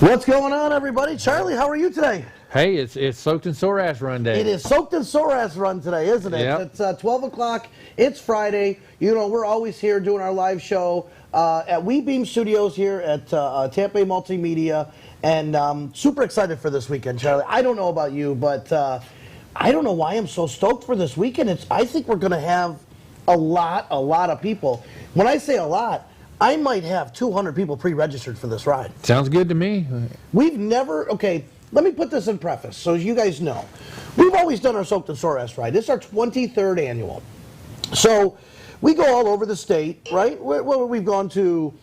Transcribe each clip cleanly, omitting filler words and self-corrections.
What's going on, everybody? Charlie, how are you today? Hey, it's Soaked in Sore Ass Run Day. It is Soaked in Sore Ass Run today, isn't it? Yep. It's 12 o'clock. It's Friday. You know, we're always here doing our live show at We Beam Studios here at Tampa Multimedia. And super excited for this weekend, Charlie. I don't know about you, but I don't know why I'm so stoked for this weekend. I think we're going to have a lot of people. When I say a lot, I might have 200 people pre-registered for this ride. Sounds good to me. We've never, okay, let me put this in preface so you guys know. We've always done our Soaked in Sore Ass ride. It's our 23rd annual. So we go all over the state, right? We've gone to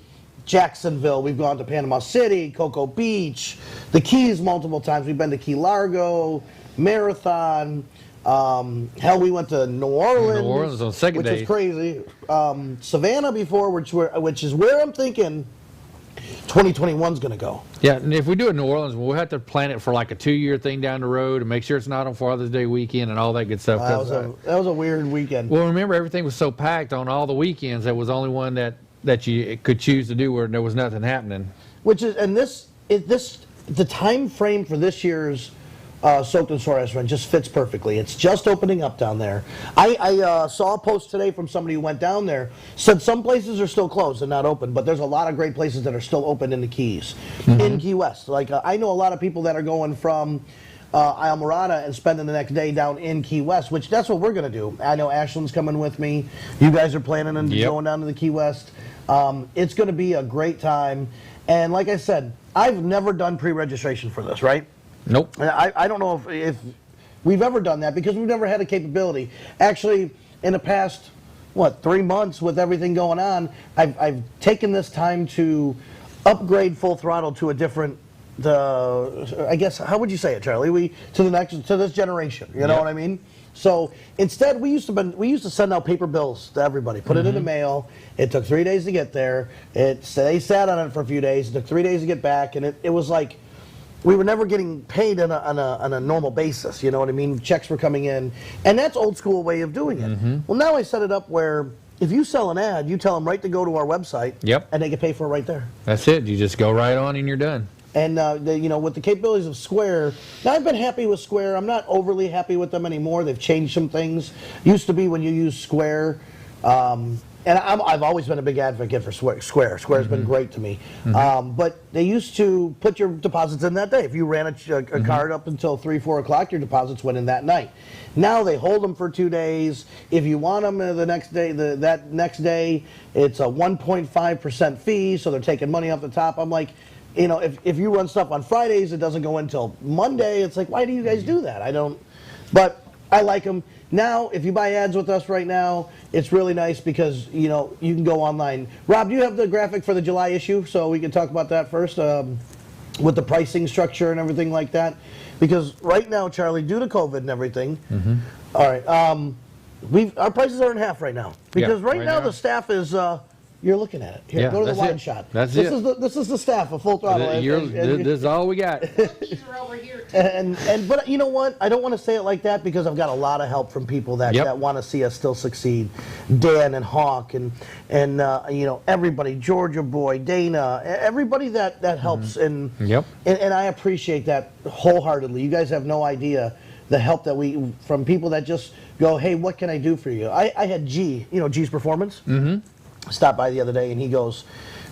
Jacksonville, we've gone to Panama City, Cocoa Beach, the Keys multiple times. We've been to Key Largo, Marathon. Hell, we went to New Orleans on the second day, which is crazy. Savannah before, which is where I'm thinking 2021 is going to go. Yeah, and if we do it in New Orleans, we'll have to plan it for like a 2-year thing down the road and make sure it's not on Father's Day weekend and all that good stuff. That was a weird weekend. Well, remember, everything was so packed on all the weekends. There was only one that you could choose to do where there was nothing happening. Which is, and the time frame for this year's Soaked in Sore Ass Run just fits perfectly. It's just opening up down there. I saw a post today from somebody who went down there, said some places are still closed and not open, but there's a lot of great places that are still open in the Keys, in Key West. Like I know a lot of people that are going from Islamorada and spending the next day down in Key West, which that's what we're going to do. I know Ashland's coming with me. You guys are planning on going down to the Key West. It's going to be a great time. And like I said, I've never done pre-registration for this, right? Nope. I don't know if we've ever done that because we've never had a capability. Actually, in the past, 3 months with everything going on, I've taken this time to upgrade Full Throttle to a different, I guess, how would you say it, Charlie? To this generation. You know what I mean? So instead, we used to send out paper bills to everybody, put it in the mail. It took 3 days to get there. They sat on it for a few days. It took 3 days to get back, and it was like, we were never getting paid on a normal basis, you know what I mean? Checks were coming in, and that's old school way of doing it. Well, now I set it up where if you sell an ad, you tell them right to go to our website, and they get paid for it right there. That's it. You just go right on and you're done. And with the capabilities of Square, now I've been happy with Square. I'm not overly happy with them anymore. They've changed some things. Used to be when you use Square. And I've always been a big advocate for Square. Square's been great to me. But they used to put your deposits in that day. If you ran a card up until 3, 4 o'clock, your deposits went in that night. Now they hold them for 2 days. If you want them the next day, that next day, it's a 1.5% fee, so they're taking money off the top. I'm like, if you run stuff on Fridays, it doesn't go until Monday. It's like, why do you guys do that? I don't. But I like them. Now, if you buy ads with us right now, it's really nice because, you can go online. Rob, do you have the graphic for the July issue? So we can talk about that first with the pricing structure and everything like that. Because right now, Charlie, due to COVID and everything, all right, our prices are in half right now. Because right now the staff is... you're looking at it. Here, go to the wide shot. This is the staff of Full Throttle. This is all we got. These are over here too. But you know what? I don't want to say it like that because I've got a lot of help from people that want to see us still succeed. Dan and Hawk and everybody, Georgia Boy, Dana, everybody that helps and I appreciate that wholeheartedly. You guys have no idea the help that from people that just go, hey, what can I do for you? I had G's Performance. Stopped by the other day and he goes,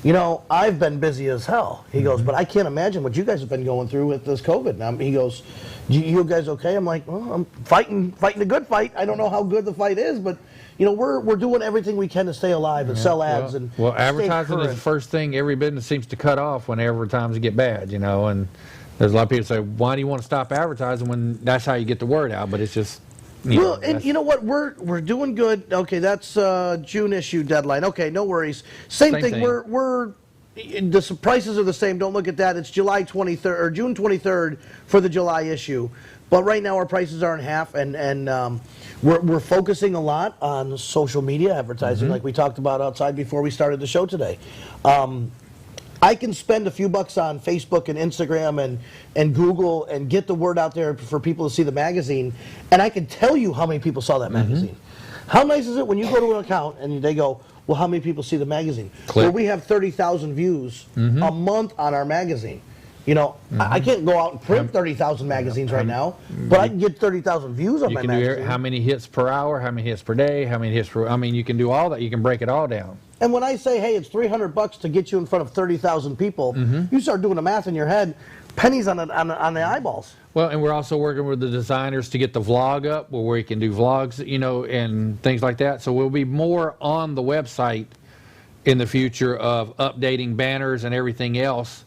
I've been busy as hell. He goes, but I can't imagine what you guys have been going through with this COVID. Now, he goes, you guys okay? I'm like, well, I'm fighting a good fight. I don't know how good the fight is, but we're doing everything we can to stay alive and sell ads well, advertising is the first thing every business seems to cut off whenever times get bad, and there's a lot of people say, why do you want to stop advertising when that's how you get the word out? But it's just and you know what? We're doing good. Okay, that's June issue deadline. Okay, no worries. Same thing. The prices are the same. Don't look at that. It's July 23rd or June 23rd for the July issue. But right now our prices are in half, and we're focusing a lot on social media advertising, like we talked about outside before we started the show today. I can spend a few bucks on Facebook and Instagram and Google and get the word out there for people to see the magazine, and I can tell you how many people saw that magazine. How nice is it when you go to an account and they go, well, how many people see the magazine? Well, we have 30,000 views a month on our magazine. You know, I can't go out and print 30,000 magazines right now, but I can get 30,000 views on You my can magazine. do how many hits per hour, how many hits per day, how many hits per. I mean, you can do all that. You can break it all down. And when I say, hey, it's $300 to get you in front of 30,000 people, you start doing the math in your head, pennies on the eyeballs. Well, and we're also working with the designers to get the vlog up, where we can do vlogs, you know, and things like that. So we'll be more on the website in the future of updating banners and everything else.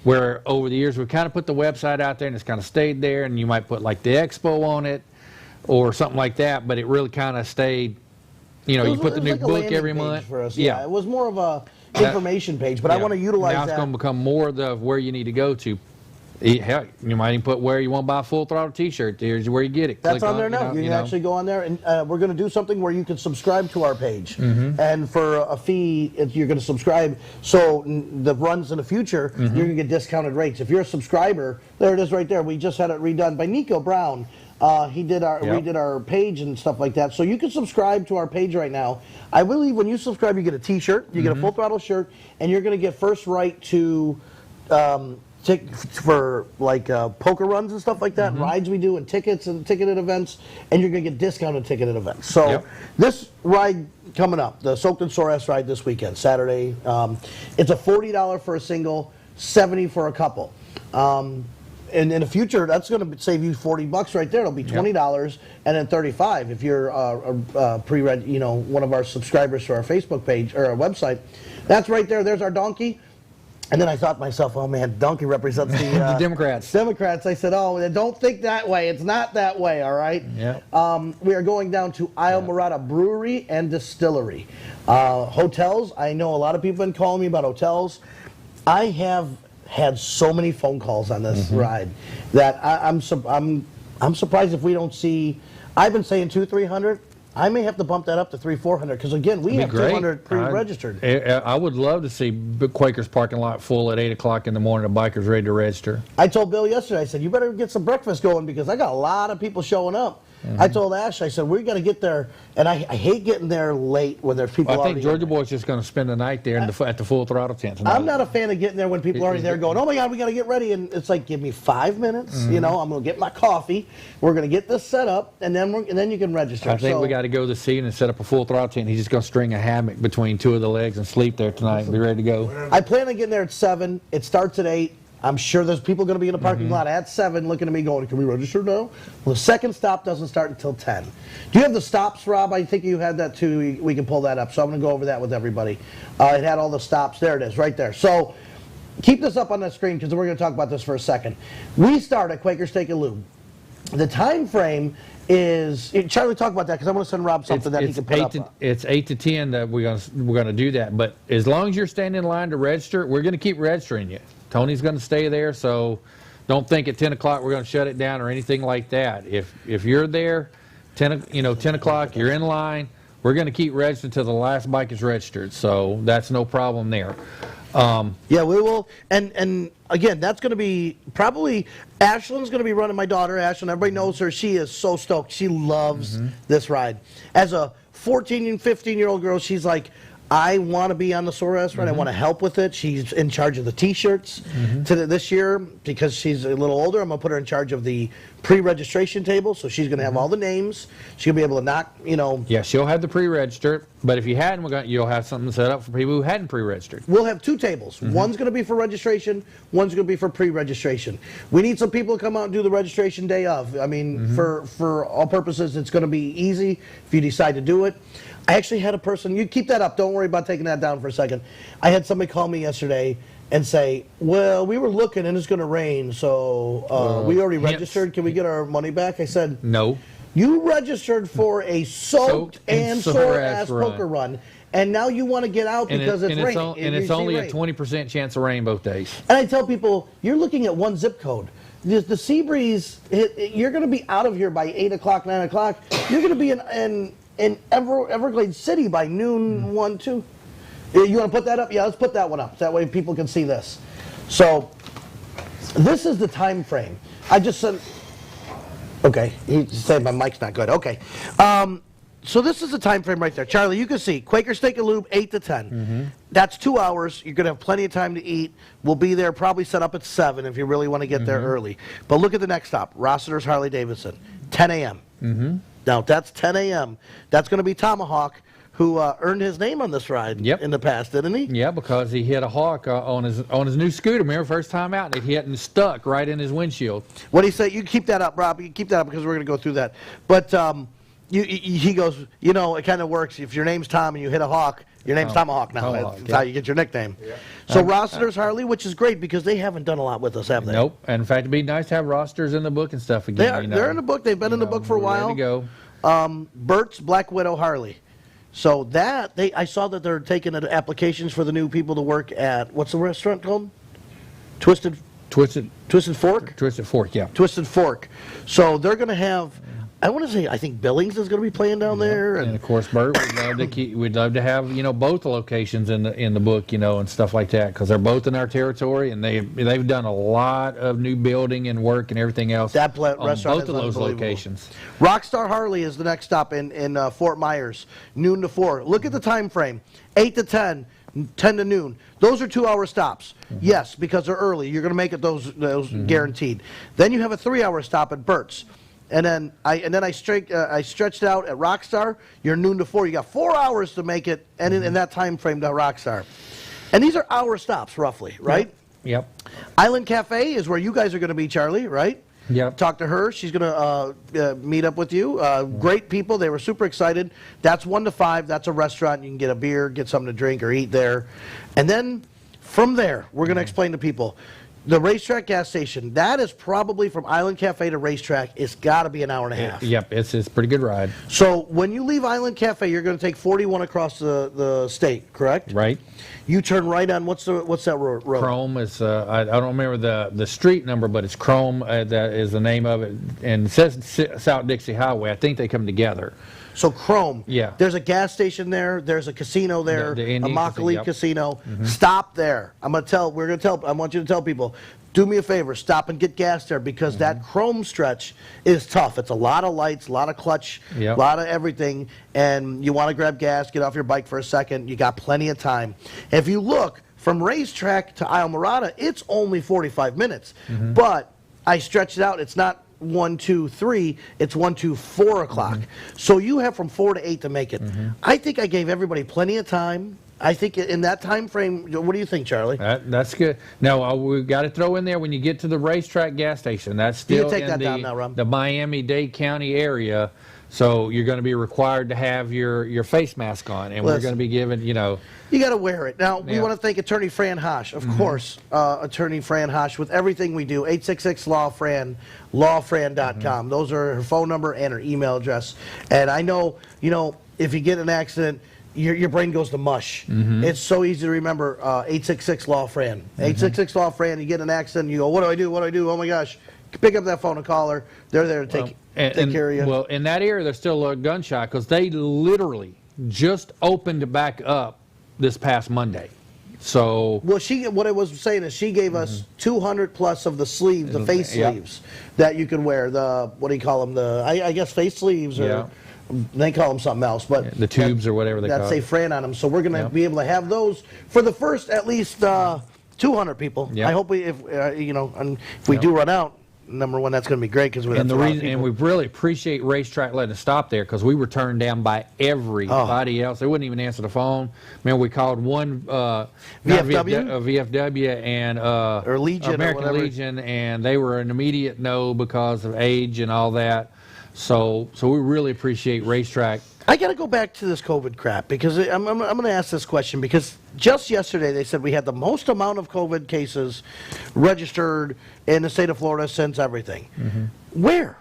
Where over the years we've kind of put the website out there and it's kind of stayed there, and you might put like the expo on it or something like that, but it really kind of stayed, you know, you put the new like a book landing every page month. for us. Yeah, it was more of a information page, but I want to utilize now it's that. going to become more of where you need to go to. Heck, you might even put where you want to buy a Full Throttle t-shirt. Here's where you get it. That's Click on there now. You can actually go on there, and we're going to do something where you can subscribe to our page. And for a fee, you're going to subscribe. So the runs in the future, you're going to get discounted rates. If you're a subscriber, there it is right there. We just had it redone by Nico Brown. We did our page and stuff like that. So you can subscribe to our page right now. I believe when you subscribe, you get a t-shirt, you get a Full Throttle shirt, and you're going to get first right to for like poker runs and stuff like that, rides we do, and tickets and ticketed events, and you're going to get discounted ticketed events. So this ride coming up, the Soaked and Sore Ass ride this weekend, Saturday, it's a $40 for a single, $70 for a couple. And in the future, that's going to save you $40 right there. It'll be $20 and then $35 if you're pre-read, you know, one of our subscribers to our Facebook page or our website. That's right there. There's our donkey. And then I thought to myself, oh man, donkey represents the, the Democrats. Democrats. I said, oh, don't think that way. It's not that way, all right? We are going down to Isle Brewery and Distillery. Hotels, I know a lot of people have been calling me about hotels. I have had so many phone calls on this ride that I'm surprised if we don't see. I've been saying 200-300. I may have to bump that up to 300-400 because again we have 200 pre-registered. I would love to see Quaker's parking lot full at 8 o'clock in the morning. The bikers ready to register. I told Bill yesterday. I said you better get some breakfast going because I got a lot of people showing up. I told Ash, I said we got to get there, and I hate getting there late when there's people. Well, I think Georgia Boy's just going to spend the night there at the Full Throttle tent tonight. I'm not a fan of getting there when people are already there going, oh my God, we got to get ready, and it's like give me 5 minutes. You know, I'm going to get my coffee. We're going to get this set up, and then you can register. I think we got to go to the scene and set up a Full Throttle tent. He's just going to string a hammock between two of the legs and sleep there tonight and be ready to go. I plan on getting there at 7. It starts at 8. I'm sure there's people going to be in the parking lot at 7 looking at me going, can we register now? Well, the second stop doesn't start until 10. Do you have the stops, Rob? I think you had that too. We can pull that up. So I'm going to go over that with everybody. It had all the stops. There it is, right there. So keep this up on the screen because we're going to talk about this for a second. We start at Quaker Steak and Lube. The time frame is, Charlie, talk about that because I want to send Rob something that he can put up. It's 8 to 10 that we're going to do that. But as long as you're standing in line to register, we're going to keep registering you. Tony's going to stay there, so don't think at 10 o'clock we're going to shut it down or anything like that. If you're there, 10 o'clock, you're in line, we're going to keep registering until the last bike is registered. So that's no problem there. Yeah, we will. And again, that's going to be probably Ashlyn's going to be running. My daughter, Ashlyn, everybody knows her. She is so stoked. She loves this ride. As a 14 and 15-year-old girl, she's like, I want to be on the Sore Ass ride. I want to help with it. She's in charge of the T-shirts this year because she's a little older. I'm going to put her in charge of the pre-registration table, so she's going to have all the names. She'll be able to knock, you know. Yeah, she'll have the pre-register, but if you hadn't, you'll have something set up for people who hadn't pre-registered. We'll have 2 tables. One's going to be for registration. One's going to be for pre-registration. We need some people to come out and do the registration day of. I mean, for all purposes, it's going to be easy if you decide to do it. I actually had a person, you keep that up, don't worry about taking that down for a second. I had somebody call me yesterday and say, well, we were looking and it's going to rain, so we already registered. Can we get our money back? I said, no. You registered for a soaked and sore ass poker run, and now you want to get out because it's raining. And it's only a 20% chance of rain both days. And I tell people, you're looking at one zip code. The sea breeze, you're going to be out of here by 8 o'clock, 9 o'clock. You're going to be in Everglades City by noon, 1, 2. You want to put that up? Yeah, let's put that one up. That way people can see this. So this is the time frame. I just said, okay, he said my mic's not good. Okay. So this is the time frame right there. Charlie, you can see Quaker Steak and Lube, 8 to 10. That's 2 hours. You're going to have plenty of time to eat. We'll be there probably set up at 7 if you really want to get there early. But look at the next stop, Rossiter's Harley Davidson, 10 a.m. Now, that's 10 a.m. That's going to be Tomahawk, who earned his name on this ride in the past, didn't he? Yeah, because he hit a hawk on his new scooter. Remember, first time out, and it hit and stuck right in his windshield. What do you say? You keep that up, Rob. You keep that up because we're going to go through that. But he goes, you know, it kind of works. If your name's Tom and you hit a hawk, your name's Tomahawk now. Tomahawk, That's how you get your nickname. Yeah. So Rossiter's Harley, which is great because they haven't done a lot with us, have they? Nope. And in fact, it'd be nice to have rosters in the book and stuff again. They're in the book. They've been in the book for a while. Ready to go. Bert's Black Widow Harley. So that I saw that they're taking applications for the new people to work at, what's the restaurant called? Twisted Fork? Twisted Fork, yeah. Twisted Fork. So they're going to have, I want to say, I think Billings is going to be playing down there. And of course, Bert, we'd love to have, you know, both locations in the book, you know, and stuff like that, because they're both in our territory, and they've done a lot of new building and work and everything else that on restaurant both of those locations. Rockstar Harley is the next stop in Fort Myers, noon to 4. Look at the time frame, 8 to 10, 10 to noon. Those are 2-hour stops. Yes, because they're early. You're going to make it those guaranteed. Then you have a 3-hour stop at Bert's. And then I stretched out at Rockstar. You're noon to 4. You got 4 hours to make it, and in that time frame to Rockstar. And these are hour stops, roughly, right? Yep. Island Cafe is where you guys are going to be, Charlie, right? Yep. Talk to her. She's going to meet up with you. Great people. They were super excited. That's 1 to 5. That's a restaurant. You can get a beer, get something to drink, or eat there. And then from there, we're going to explain to people. The Racetrack gas station, that is probably from Island Cafe to Racetrack. It's got to be an hour and a half. Yep, it's a pretty good ride. So when you leave Island Cafe, you're going to take 41 across the state, correct? Right. You turn right on, what's that road? Chrome is, I don't remember the street number, but it's Chrome, that is the name of it. And it says South Dixie Highway. I think they come together. So Chrome, yeah. There's a gas station there. There's a casino there, the a Indian Immokalee Casino. Stop there. I want you to tell people, do me a favor, stop and get gas there because that Chrome stretch is tough. It's a lot of lights, a lot of clutch, a lot of everything, and you want to grab gas, get off your bike for a second. You got plenty of time. If you look from Racetrack to Isle Morada, it's only 45 minutes, but I stretched it out. It's not 1, 2, 3, it's 1, 2, 4 o'clock. So you have from 4 to 8 to make it. I think I gave everybody plenty of time. I think in that time frame, what do you think, Charlie? That's good. Now, we've got to throw in there when you get to the Racetrack gas station. That's still in the Miami-Dade County area. So you're going to be required to have your face mask on, and we're going to be given, you know. You got to wear it. Now, we want to thank Attorney Fran Hosh, of course, Attorney Fran Hosh, with everything we do. 866-LAW-FRAN, lawfran.com. Those are her phone number and her email address. And I know, you know, if you get in an accident, your brain goes to mush. It's so easy to remember 866-LAW-FRAN. 866-LAW-FRAN, you get in an accident, you go, what do I do? What do I do? Oh, my gosh. Pick up that phone and call her. They're there to take care of you. Well, in that area, there's still a gunshot because they literally just opened back up this past Monday. So, well, what I was saying is she gave us 200 plus of the sleeves, the face sleeves that you can wear. The, what do you call them? I guess face sleeves, or they call them something else, but the tubes or whatever they call it. That say Fran on them. So we're going to be able to have those for the first at least 200 people. I hope if we do run out. Number one, that's going to be great because and we really appreciate Racetrack letting us stop there because we were turned down by everybody else. They wouldn't even answer the phone. Man, we called one VFW and or Legion, American Legion, and they were an immediate no because of age and all that. So we really appreciate Racetrack. I got to go back to this COVID crap because I'm going to ask this question because just yesterday they said we had the most amount of COVID cases registered in the state of Florida since everything. Where?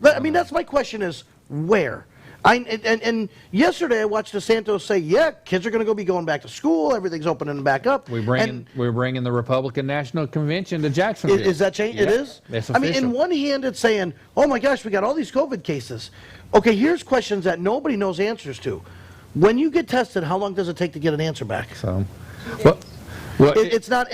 I mean, that's my question is where? And yesterday I watched DeSantis say, yeah, kids are going to be going back to school. Everything's opening back up. We're bringing the Republican National Convention to Jacksonville. Is that changed? It is? It's I mean, in one hand it's saying, oh my gosh, we got all these COVID cases. Okay, here's questions that nobody knows answers to. When you get tested, how long does it take to get an answer back? So, it is not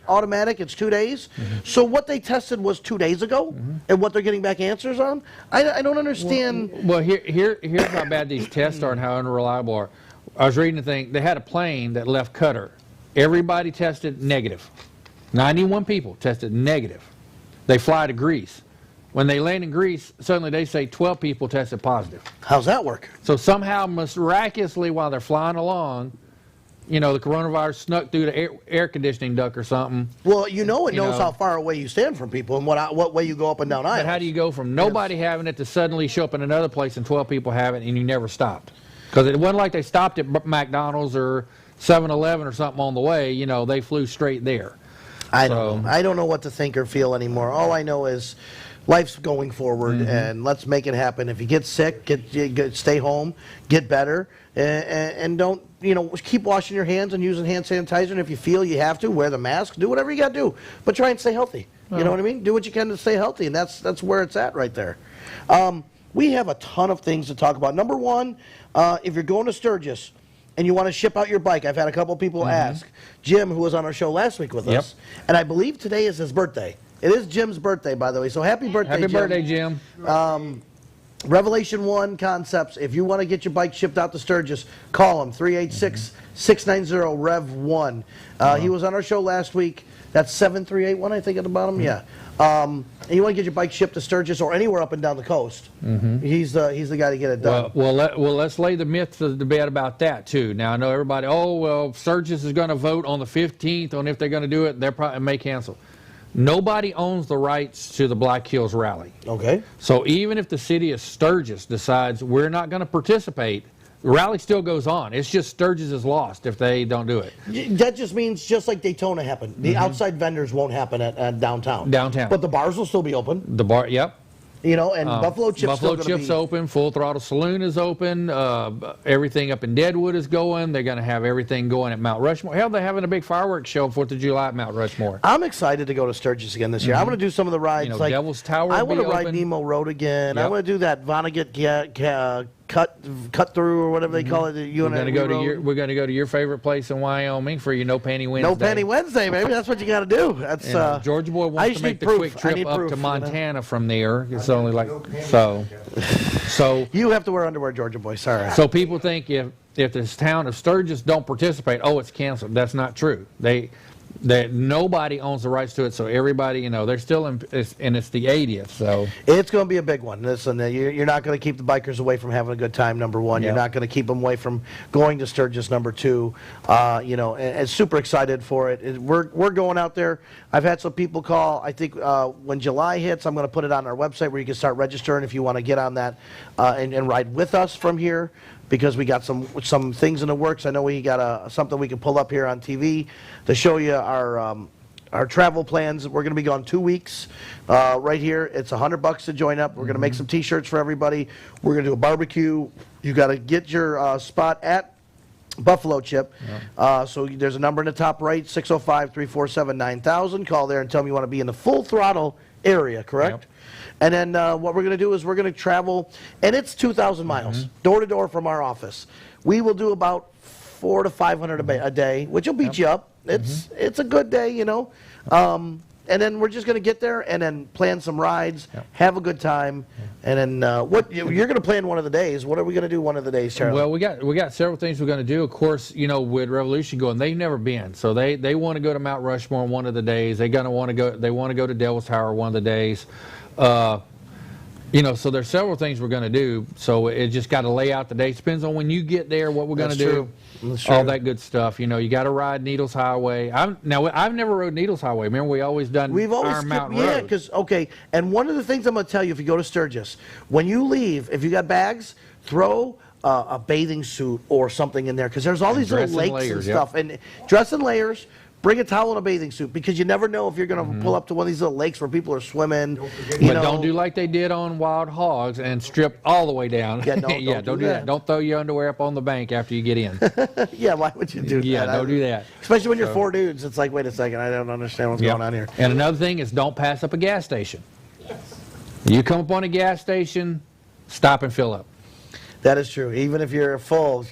automatic. It's 2 days. So what they tested was 2 days ago, and what they're getting back answers on. I don't understand. Well, here's how bad these tests are and how unreliable are. I was reading a thing. They had a plane that left Qatar. Everybody tested negative. 91 people tested negative. They fly to Greece. When they land in Greece, suddenly they say 12 people tested positive. How's that work? So somehow, miraculously, while they're flying along, the coronavirus snuck through the air conditioning duct or something. Well, it knows how far away you stand from people and what way you go up and down aisles. But how do you go from nobody having it to suddenly show up in another place and 12 people have it and you never stopped? Because it wasn't like they stopped at McDonald's or 7-Eleven or something on the way. They flew straight there. I don't know. I don't know what to think or feel anymore. All I know is life's going forward, and let's make it happen. If you get sick, stay home, get better, and don't, keep washing your hands and using hand sanitizer. And if you feel you have to, wear the mask, do whatever you got to do, but try and stay healthy. You know what I mean? Do what you can to stay healthy, and that's where it's at right there. We have a ton of things to talk about. Number one, if you're going to Sturgis and you want to ship out your bike, I've had a couple people ask. Jim, who was on our show last week with us, and I believe today is his birthday. It is Jim's birthday, by the way, so happy birthday, Jim. Happy birthday, Jim. Revelation 1 Concepts. If you want to get your bike shipped out to Sturgis, call him, 386-690-REV1. He was on our show last week. That's 7381, I think, at the bottom. Yeah. And you want to get your bike shipped to Sturgis or anywhere up and down the coast. He's the guy to get it done. Well, let's lay the myth to the bed about that, too. Now, I know everybody, Sturgis is going to vote on the 15th on if they're going to do it. They probably may cancel. Nobody owns the rights to the Black Hills Rally. Okay. So even if the city of Sturgis decides we're not going to participate, the rally still goes on. It's just Sturgis is lost if they don't do it. That just means just like Daytona happened. The outside vendors won't happen at downtown. Downtown. But the bars will still be open. The bar, yep. And Buffalo Chip's Buffalo Chip's open. Full Throttle Saloon is open. Everything up in Deadwood is going. They're going to have everything going at Mount Rushmore. Hell, they're having a big fireworks show 4th of July at Mount Rushmore. I'm excited to go to Sturgis again this year. I'm going to do some of the rides. Like Devil's Tower I want to ride Nemo Road again. I want to do that Vonnegut cut through or whatever they call it. We're going to go to your favorite place in Wyoming for your No Panty Wednesday. No Panty Wednesday, baby. That's what you got to do. That's Georgia Boy wants to make the quick trip up to Montana from there. It's only like so. You have to wear underwear, Georgia Boy. Sorry. So people think if this town of Sturgis don't participate, it's canceled. That's not true. That nobody owns the rights to it, so everybody, they're still in, and it's the 80th, so. It's going to be a big one. Listen, you're not going to keep the bikers away from having a good time, number one. You're not going to keep them away from going to Sturgis, number two. And super excited for it. We're going out there. I've had some people call. I think when July hits, I'm going to put it on our website where you can start registering if you want to get on that and ride with us from here. Because we got some things in the works. I know we got something we can pull up here on TV to show you our travel plans. We're going to be gone 2 weeks right here. It's $100 to join up. We're going to make some T-shirts for everybody. We're going to do a barbecue. You got to get your spot at Buffalo Chip. So there's a number in the top right, 605-347-9000. Call there and tell them you want to be in the full throttle area, correct? Yep. And then what we're going to do is we're going to travel, and it's 2,000 miles, door to door from our office. We will do about 400 to 500 a day, which will beat you up. It's a good day, And then we're just going to get there and then plan some rides, have a good time, and then you're going to plan one of the days. What are we going to do one of the days, Charlie? Well, we got several things we're going to do. Of course, with Revolution going, they've never been, so they want to go to Mount Rushmore one of the days. They want to go to Devil's Tower one of the days. So there's several things we're going to do. So it just got to lay out the dates. Depends on when you get there, what we're going to do. All that good stuff. You got to ride Needles Highway. I've never rode Needles Highway. Remember, we've always Iron Mountain Road. Yeah, because and one of the things I'm going to tell you if you go to Sturgis, when you leave, if you got bags, throw a bathing suit or something in there because there's all these little lakes and stuff. And dress in layers. Bring a towel and a bathing suit because you never know if you're going to pull up to one of these little lakes where people are swimming. Don't do like they did on Wild Hogs and strip all the way down. Yeah, don't do that. Don't throw your underwear up on the bank after you get in. Yeah, why would you do that? Yeah, don't do that. Especially when you're four dudes. It's like, wait a second, I don't understand what's going on here. And another thing is don't pass up a gas station. You come up on a gas station, stop and fill up. That is true. Even if you're full,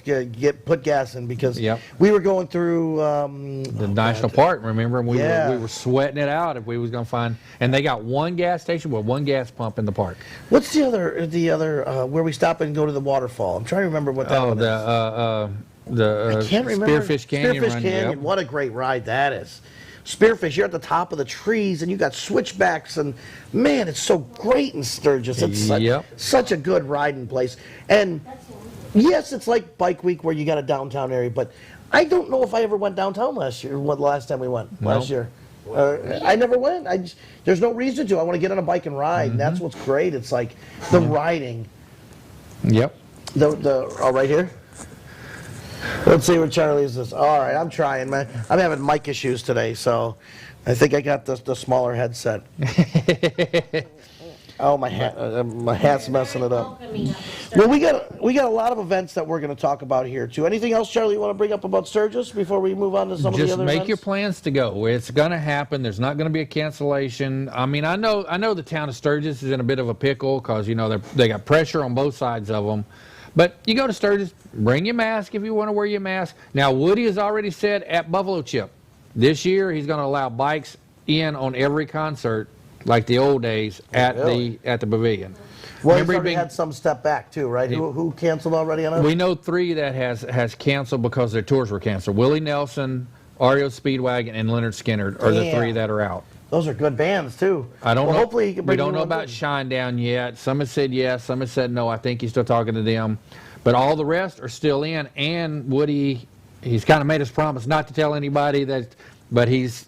put gas in, because Yep. we were going through The national park, remember? And we Yeah. were sweating it out if we was going to find. And they got one gas station with one gas pump in the park. what's the other where we stop and go to the waterfall? I'm trying to remember what that Oh, one is. the I can't remember. Spearfish Canyon. Spearfish run, Canyon. yep. What a great ride that is. Spearfish, you're at the top of the trees and you got switchbacks, and man, it's so great in Sturgis. It's Yep. such a good riding place. And yes, it's like Bike Week where you got a downtown area, but I don't know if I ever went downtown last year. What last time we went? Last year. I never went. There's no reason to. I want to get on a bike and ride. And that's what's great. It's like the riding. Yep. Oh, right here. Let's see where Charlie's is. All right, I'm trying, man. I'm having mic issues today, so I think I got the smaller headset. Oh, my hat's messing it up. Well, we got a lot of events that we're going to talk about here too. Anything else, Charlie, you want to bring up about Sturgis before we move on to some of the Just other make events? your plans to go. It's going to happen. There's not going to be a cancellation. I mean, I know the town of Sturgis is in a bit of a pickle because they got pressure on both sides of them. But you go to Sturgis, bring your mask if you want to wear your mask. Now, Woody has already said at Buffalo Chip, this year he's going to allow bikes in on every concert like the old days at the pavilion. Well, Remember he's already had some step back too, right? Who canceled already on us? We know 3 that has canceled because their tours were canceled. Willie Nelson, REO Speedwagon, and Leonard Skinner are the 3 that are out. Those are good bands too. I don't know. Hopefully he can bring we don't know about Shinedown yet. Some have said yes, some have said no. I think he's still talking to them. But all the rest are still in. And Woody, he's kind of made us promise not to tell anybody but he's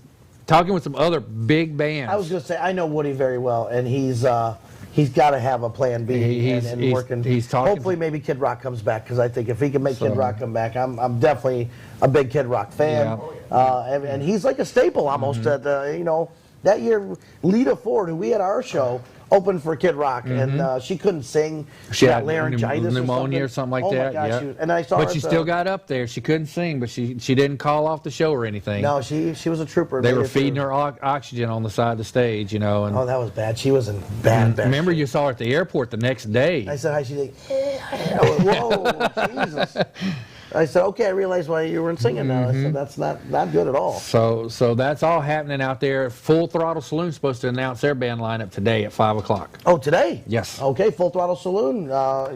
talking with some other big bands. I was going to say, I know Woody very well, and he's got to have a plan B and working. He's talking. Hopefully, maybe Kid Rock comes back, because I think if he can make Kid Rock come back, I'm definitely a big Kid Rock fan. Yeah. And he's like a staple almost at that year. Lita Ford, who we had our show, opened for Kid Rock, and she couldn't sing. She got laryngitis pneumonia or something like that. My gosh, Yeah. and I saw her. But she still got up there. She couldn't sing, but she didn't call off the show or anything. No, she was a trooper. They were feeding her oxygen on the side of the stage, And, oh, that was bad. She was in bad. Remember, you saw her at the airport the next day. I said, hi, she's like, whoa, Jesus. I said, okay, I realized why you weren't singing now. I said, that's not good at all. So that's all happening out there. Full Throttle Saloon's supposed to announce their band lineup today at 5 o'clock. Oh, today? Yes. Okay, Full Throttle Saloon.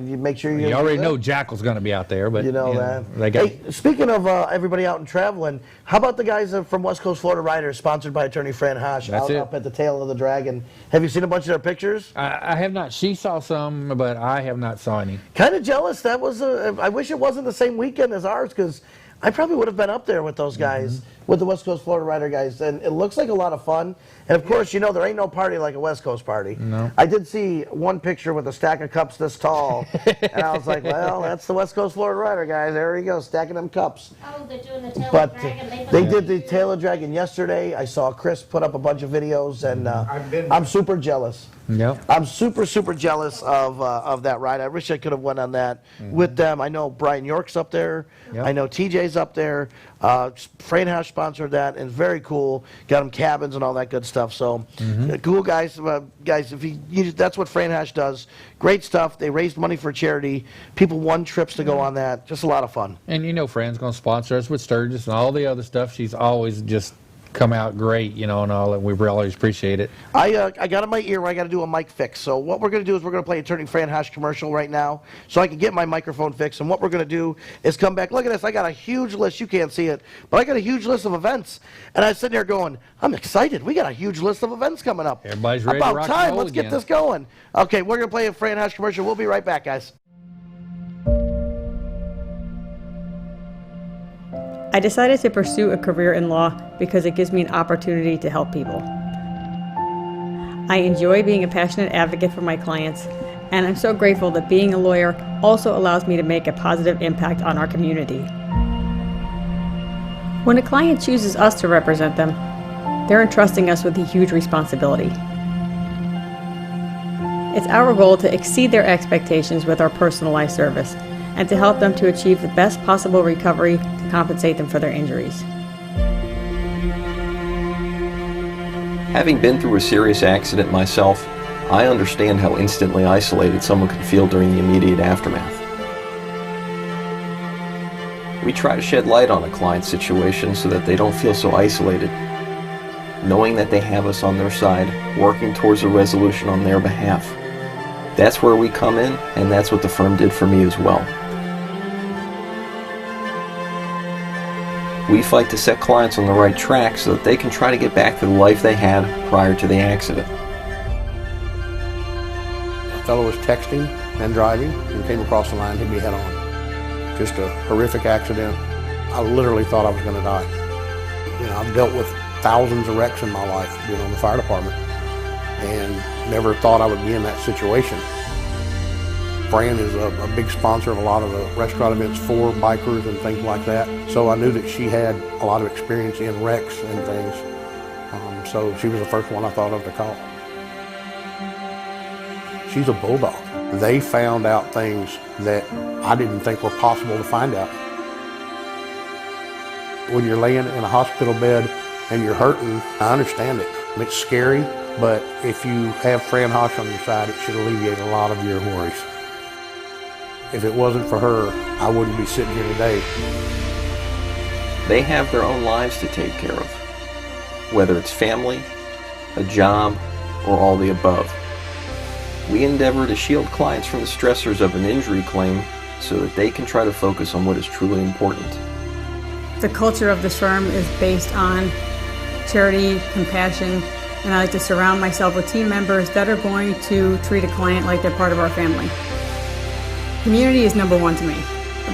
You make sure you already know Jackal's going to be out there, but you know that. They got. Hey, speaking of everybody out and traveling, how about the guys from West Coast Florida Riders, sponsored by attorney Fran Hash, up at the Tail of the Dragon? Have you seen a bunch of their pictures? I have not. She saw some, but I have not saw any. Kind of jealous. That was I wish it wasn't the same weekend as ours, because I probably would have been up there with those guys, with the West Coast Florida Rider guys, and it looks like a lot of fun. And of course, there ain't no party like a West Coast party. No. I did see one picture with a stack of cups this tall, and I was like, well, that's the West Coast Florida Rider guys. There we go, stacking them cups. Oh, they're doing the Tail But of the Dragon. they did the Tail of the Dragon yesterday. I saw Chris put up a bunch of videos, and I'm super jealous. Yep. I'm super jealous of that ride. I wish I could have went on that with them. I know Brian York's up there. Yep. I know TJ's up there. Fran Hash sponsored that, and very cool. Got them cabins and all that good stuff. So cool guys. Guys, if that's what Fran Hash does. Great stuff. They raised money for charity. People won trips to go on that. Just a lot of fun. And Fran's going to sponsor us with Sturgis and all the other stuff. She's always just come out great, and all that. We always appreciate it. I got in my ear where I got to do a mic fix. So what we're going to do is we're going to play a Attorney Fran Hash commercial right now, so I can get my microphone fixed. And what we're going to do is come back. Look at this. I got a huge list. You can't see it, but I got a huge list of events. And I was sitting there going, I'm excited. We got a huge list of events coming up. Everybody's ready About to rock and time. roll Let's again. get this going. Okay, we're going to play a Fran Hash commercial. We'll be right back, guys. I decided to pursue a career in law because it gives me an opportunity to help people. I enjoy being a passionate advocate for my clients, and I'm so grateful that being a lawyer also allows me to make a positive impact on our community. When a client chooses us to represent them, they're entrusting us with a huge responsibility. It's our goal to exceed their expectations with our personalized service, and to help them to achieve the best possible recovery to compensate them for their injuries. Having been through a serious accident myself, I understand how instantly isolated someone can feel during the immediate aftermath. We try to shed light on a client's situation so that they don't feel so isolated, knowing that they have us on their side, working towards a resolution on their behalf. That's where we come in, and that's what the firm did for me as well. We fight to set clients on the right track so that they can try to get back to the life they had prior to the accident. A fellow was texting and driving and came across the line and hit me head on. Just a horrific accident. I literally thought I was going to die. You know, I've dealt with thousands of wrecks in my life being on the fire department and never thought I would be in that situation. Fran is a big sponsor of a lot of the restaurant events for bikers and things like that. So I knew that she had a lot of experience in wrecks and things. So she was the first one I thought of to call. She's a bulldog. They found out things that I didn't think were possible to find out. When you're laying in a hospital bed and you're hurting, I understand it. It's scary, but if you have Fran Hosh on your side, it should alleviate a lot of your worries. If it wasn't for her, I wouldn't be sitting here today. They have their own lives to take care of, whether it's family, a job, or all the above. We endeavor to shield clients from the stressors of an injury claim so that they can try to focus on what is truly important. The culture of this firm is based on charity, compassion, and I like to surround myself with team members that are going to treat a client like they're part of our family. Community is number one to me.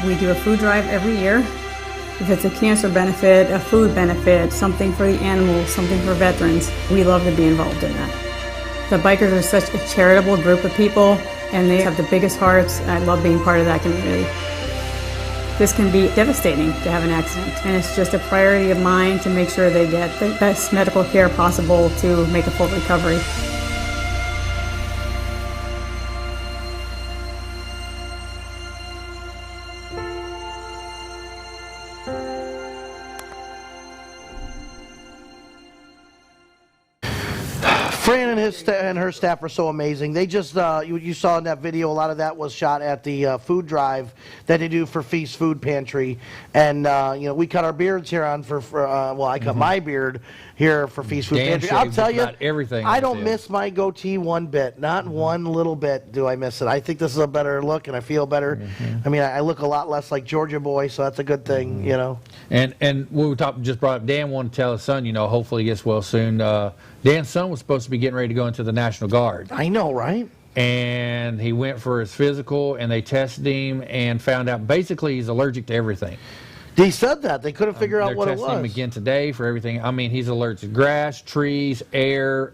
We do a food drive every year. If it's a cancer benefit, a food benefit, something for the animals, something for veterans, we love to be involved in that. The bikers are such a charitable group of people, and they have the biggest hearts, and I love being part of that community. This can be devastating to have an accident, and it's just a priority of mine to make sure they get the best medical care possible to make a full recovery. Fran and her staff are so amazing. They just, you saw in that video, a lot of that was shot at the food drive that they do for Feast Food Pantry. And, you know, we cut our beards here on well, I cut my beard here for Feast Food Pantry. I'll tell you, everything I don't miss my goatee one bit. Not one little bit do I miss it. I think this is a better look and I feel better. I mean, I look a lot less like Georgia boy, so that's a good thing, you know. And we just brought up, Dan wanted to tell his son, you know, hopefully he gets well soon. Dan's son was supposed to be getting ready to go into the National Guard. I know, right? And he went for his physical, and they tested him and found out basically he's allergic to everything. They said that. They couldn't figure out what it was. They're testing him again today for everything. I mean, he's allergic to grass, trees, air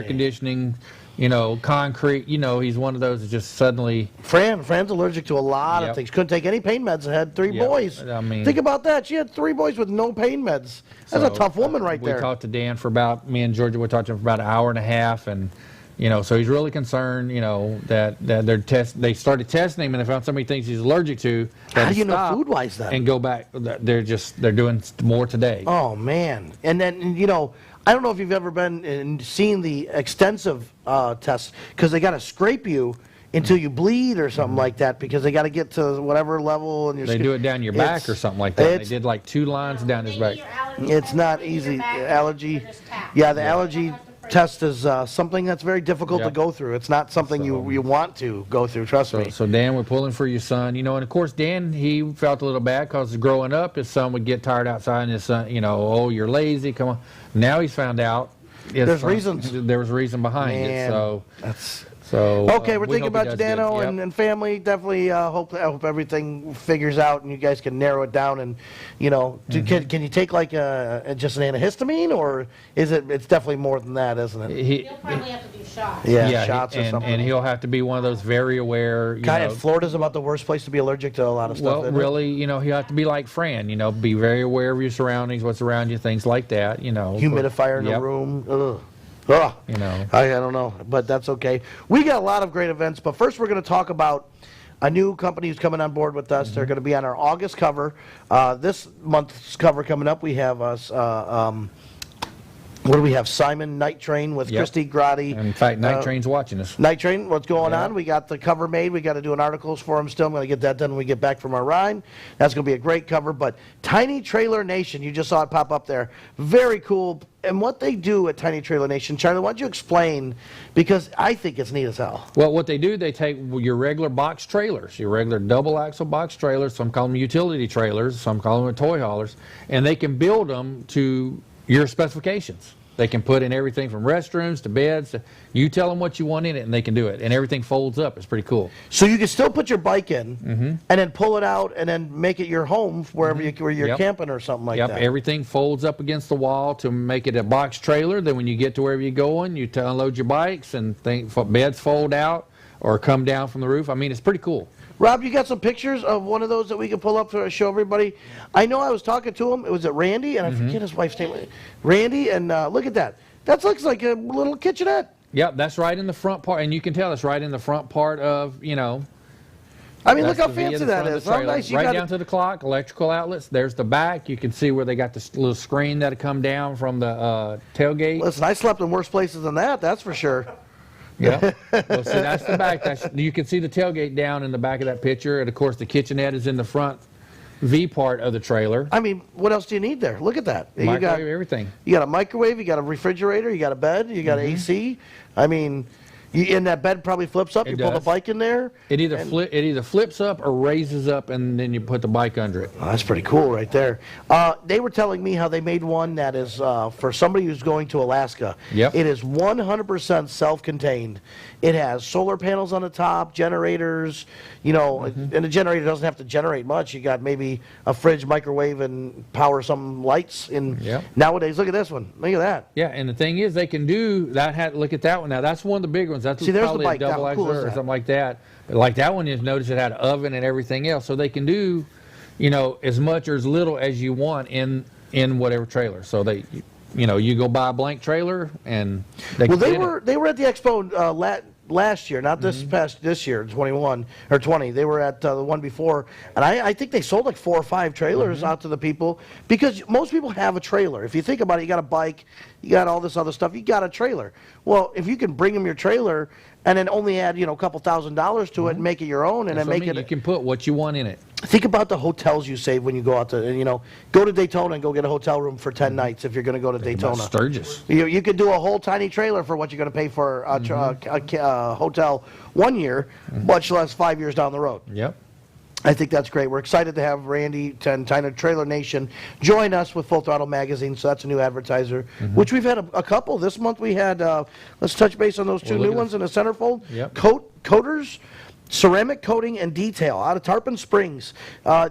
conditioning, you know, concrete. You know, he's one of those that just suddenly... Fran's allergic to a lot of things. Couldn't take any pain meds. I had 3 boys. I mean, think about that. She had 3 boys with no pain meds. That's a tough woman right there. We talked to Dan for about, me and Georgia, we talked to him for about an hour and a half, and, you know, so he's really concerned, you know, that they started testing him, and they found so many things he's allergic to. How do you know food-wise then? And go back. They're doing more today. Oh, man. And then, you know, I don't know if you've ever been and seen the extensive tests, because they got to scrape you until you bleed or something like that, because they got to get to whatever level in your skin. They do it down your back or something like that. They did like 2 lines down his back. It's not easy. Allergy. Yeah, the allergy test is something that's very difficult to go through. It's not something you want to go through, trust me. So Dan, we're pulling for your son, you know, and of course Dan, he felt a little bad because growing up his son would get tired outside, and his son, you know, oh, you're lazy, come on. Now he's found out there's reasons. There was a reason behind it. So that's okay. We're thinking about you, Dano, and family. Definitely I hope everything figures out and you guys can narrow it down. And you know, can you take like just an antihistamine, or is it's definitely more than that, isn't it? He'll probably have to do shots. Yeah, shots or something. And he'll have to be one of those very aware. And Florida's about the worst place to be allergic to a lot of stuff. Well, really, you know, he'll have to be like Fran. You know, be very aware of your surroundings, what's around you, things like that. You know, humidifier in the room. Ugh. You know, I don't know, but that's okay. We got a lot of great events, but first we're going to talk about a new company who's coming on board with us. They're going to be on our August cover. This month's cover coming up, we have us What do we have? Simon Night Train with Yep. Christy Grotti. And in fact, Night Train's watching us. Night Train, what's going Yeah. on? We got the cover made. We got to do an articles for him still. I'm going to get that done when we get back from our ride. That's going to be a great cover. But Tiny Trailer Nation, you just saw it pop up there. Very cool. And what they do at Tiny Trailer Nation, Charlie, why don't you explain? Because I think it's neat as hell. Well, what they do, they take your regular box trailers, your regular double axle box trailers, some call them utility trailers, some call them toy haulers, and they can build them to your specifications. They can put in everything from restrooms to beds. You tell them what you want in it, and they can do it. And everything folds up. It's pretty cool. So you can still put your bike in and then pull it out and then make it your home wherever where you're Yep. camping or something like Yep, that. everything folds up against the wall to make it a box trailer. Then when you get to wherever you're going, you unload your bikes and beds fold out or come down from the roof. I mean, it's pretty cool. Rob, you got some pictures of one of those that we can pull up to show everybody? I know I was talking to him. It was at Randy, and I forget his wife's name. Randy, and look at that. That looks like a little kitchenette. Yep, that's right in the front part, and you can tell it's right in the front part of, you know. I mean, look that's how the V at fancy the that front of is. the How trailer. nice you right got down it. to the clock, electrical outlets. There's the back. You can see where they got this little screen that'll come down from the tailgate. Listen, I slept in worse places than that, that's for sure. Yeah. Well, see, that's the back. You can see the tailgate down in the back of that picture, and of course the kitchenette is in the front V part of the trailer. I mean, what else do you need there? Look at that. Microwave, everything. You got a microwave, you got a refrigerator, you got a bed, you got AC. I mean, and that bed probably flips up. It You pull the does. bike in there. It either flips up or raises up, and then you put the bike under it. Oh, that's pretty cool right there. They were telling me how they made one that is for somebody who's going to Alaska. Yep. It is 100% self-contained. It has solar panels on the top, generators, you know, and the generator doesn't have to generate much. You got maybe a fridge, microwave, and power some lights. Yep. Nowadays, look at this one. Look at that. Yeah, and the thing is, they can do that. Look at that one now. That's one of the big ones. That's See, there's the probably bike. a double How cool axle is or that? something like that. But like that one, you notice it had an oven and everything else, so they can do, you know, as much or as little as you want in whatever trailer. So they, you know, you go buy a blank trailer and they Well, can they fit it. were at the expo last year, not this year, 21 or 20. They were at the one before, and I think they sold like 4 or 5 trailers out to the people, because most people have a trailer. If you think about it, you got a bike, you got all this other stuff, you got a trailer. Well, if you can bring them your trailer and then only add, you know, a couple $1,000s to it and make it your own, and That's then what I make mean. it. You can put what you want in it. Think about the hotels you save when you go out to, you know, go to Daytona and go get a hotel room for 10 nights if you're going to go to Daytona. Sturgis. You could do a whole tiny trailer for what you're going to pay for a hotel 1 year, much less 5 years down the road. Yep. I think that's great. We're excited to have Randy and Tiny Trailer Nation join us with Full Throttle Magazine, so that's a new advertiser, which we've had a couple. This month we had, let's touch base on those 2 Well, new look at ones in the centerfold. Yep. Coaters. Ceramic coating and detail out of Tarpon Springs.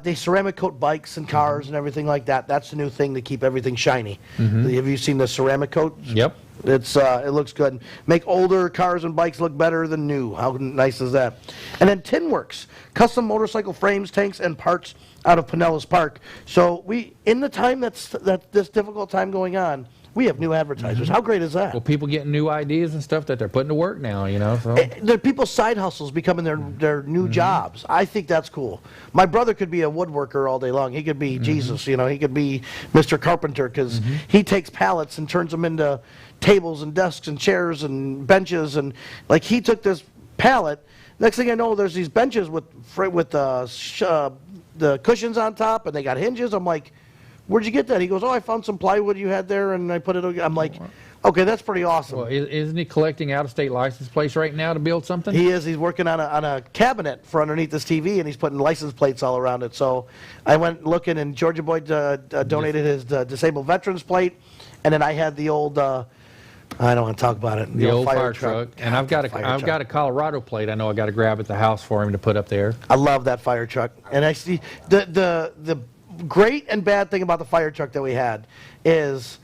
They ceramic coat bikes and cars and everything like that. That's the new thing to keep everything shiny. Have you seen the ceramic coat? Yep. It looks good. Make older cars and bikes look better than new. How nice is that? And then Tin Works, custom motorcycle frames, tanks, and parts out of Pinellas Park. So in the time that's this difficult time going on, we have new advertisers. How great is that? Well, people getting new ideas and stuff that they're putting to work now, you know. So. They're people's side hustles becoming their new jobs. I think that's cool. My brother could be a woodworker all day long. He could be Jesus, you know. He could be Mr. Carpenter, because he takes pallets and turns them into tables and desks and chairs and benches. And like, he took this pallet. Next thing I know, there's these benches with the cushions on top, and they got hinges. I'm like, where'd you get that? He goes, oh, I found some plywood you had there, and I put it. I'm like, okay, that's pretty awesome. Well, isn't he collecting out-of-state license plates right now to build something? He is. He's working on a cabinet for underneath this TV, and he's putting license plates all around it. So I went looking, and Georgia Boy donated his disabled veterans plate, and then I had the old. I don't want to talk about it. The old fire truck. And I've got a Colorado plate. I know I got to grab at the house for him to put up there. I love that fire truck, and I see the great and bad thing about the fire truck that we had is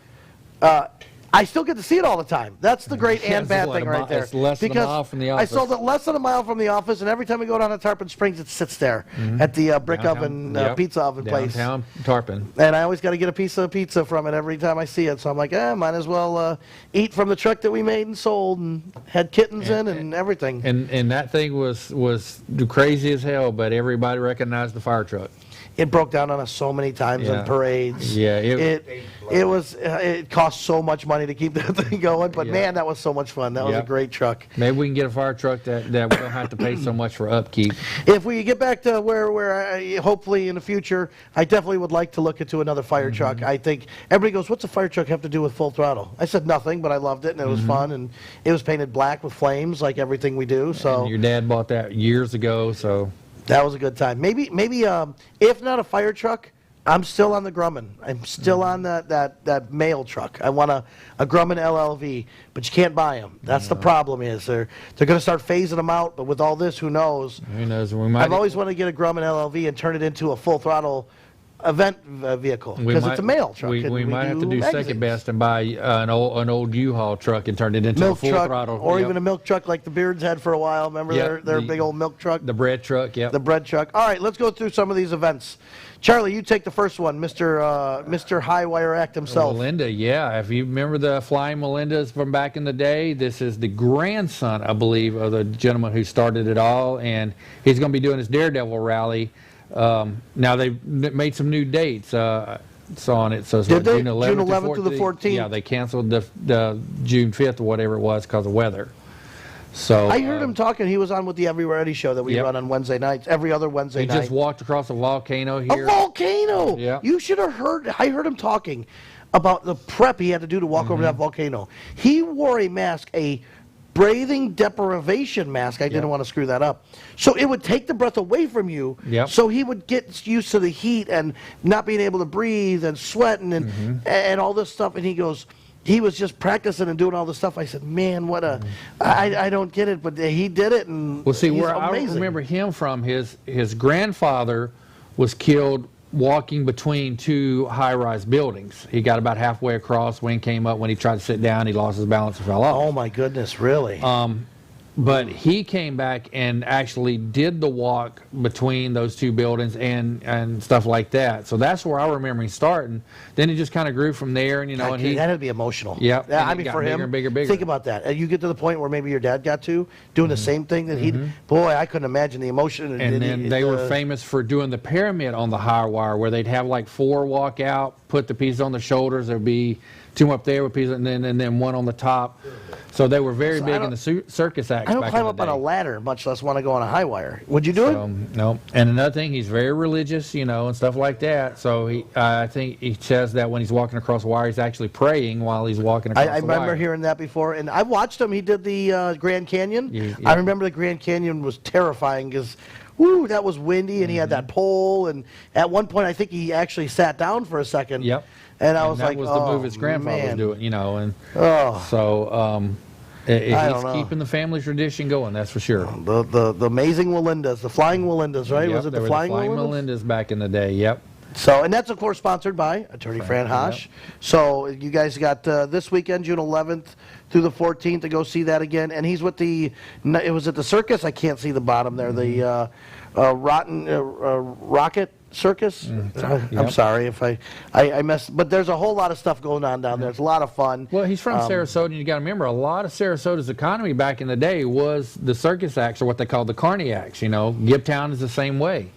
I still get to see it all the time. That's the great and bad thing right there. It's less than a mile from the office. I sold it less than a mile from the office, and every time we go down to Tarpon Springs, it sits there at the brick Downtown, oven, pizza oven place. Downtown Tarpon. And I always got to get a piece of pizza from it every time I see it. So I'm like, might as well eat from the truck that we made and sold and had kittens in and everything. And that thing was crazy as hell, but everybody recognized the fire truck. It broke down on us so many times in parades. Yeah, it cost so much money money to keep that thing going. But Yeah. man, that was so much fun. That was a Yep. great truck. Maybe we can get a fire truck that we don't have to pay so much for upkeep. If we get back to where hopefully in the future, I definitely would like to look into another fire truck. I think everybody goes, what's a fire truck have to do with Full Throttle? I said nothing, but I loved it and it was fun, and it was painted black with flames like everything we do. So And your dad bought that years ago, so that was a good time. Maybe if not a fire truck, I'm still on the Grumman. I'm still on that mail truck. I want a Grumman LLV, but you can't buy them. That's the problem. Is they're going to start phasing them out. But with all this, who knows? who knows? We might. I've always wanted to get a Grumman LLV and turn it into a Full Throttle event vehicle because it's a mail truck. We and might have to do magazines. second best and buy an old U-Haul truck and turn it into a Milk Full truck, Throttle, or yep. even a milk truck like the Beards had for a while. Remember Yep, their big old milk truck, the bread truck. Yep. the bread truck. All right, let's go through some of these events. Charlie, you take the first one, Mr. High Wire Act himself. Melinda, yeah. If you remember the Flying Melindas from back in the day, this is the grandson, I believe, of the gentleman who started it all, and he's going to be doing his Daredevil rally. Now they've made some new dates on it. So it's Did they? June 11th, June 11th to the 14th? Yeah, they canceled the June 5th or whatever it was because of weather. So I heard him talking. He was on with the Everywhere Eddie show that we Yep. run on Wednesday nights, every other Wednesday he night. just walked across a volcano A here. volcano! Yeah. You should have heard. I heard him talking about the prep he had to do to walk over that volcano. He wore a mask, a breathing deprivation mask. I didn't want to screw that up. So it would take the breath away from you. Yep. So he would get used to the heat and not being able to breathe and sweating and all this stuff. And he goes, he was just practicing and doing all this stuff. I said, man, what a, I don't get it, but he did it. And Well, see, he's where I amazing. remember him from, his grandfather was killed walking between two high-rise buildings. He got about halfway across. Wind came up. When he tried to sit down, he lost his balance and fell off. Oh my goodness, really? But he came back and actually did the walk between those two buildings and stuff like that. So that's where I remember him starting. Then he just kind of grew from there, and and he. That'd be emotional. Yep, Yeah, and I it mean, got for bigger him, and bigger. think about that. And you get to the point where maybe your dad got to doing the same thing that he. Boy, I couldn't imagine the emotion. And then they were famous for doing the pyramid on the high wire, where they'd have like 4 walk out, put the pieces on the shoulders. There'd be 2 up there with pieces, and then 1 on the top. So they were very big in the circus acts. I don't back climb in the up on day. a ladder, much less want to go on a high wire. Would you do it? No. And another thing, he's very religious, and stuff like that. So I think he says that when he's walking across a wire, he's actually praying while he's walking across the I wire. remember hearing that before, and I watched him. He did the Grand Canyon. Yeah. I remember the Grand Canyon was terrifying because, that was windy, and he had that pole. And at one point, I think he actually sat down for a second. Yep. And I was that like, was the move his grandfather was doing, and so he's don't know. keeping the family tradition going. That's for sure. The amazing Melindas, the Flying Melindas, right? Yep, Was it they the were Flying Melindas back in the day? Yep. So, and that's of course sponsored by Attorney Fran Hosh. Yep. So you guys got this weekend, June 11th through the 14th, to go see that again. And he's with the, it was at the circus. I can't see the bottom there. The Rocket Circus. I'm Yep. sorry if I messed, but there's a whole lot of stuff going on down there. It's a lot of fun. Well, he's from Sarasota, and you got to remember, a lot of Sarasota's economy back in the day was the circus acts, or what they called the carny acts. Gibtown is the same way.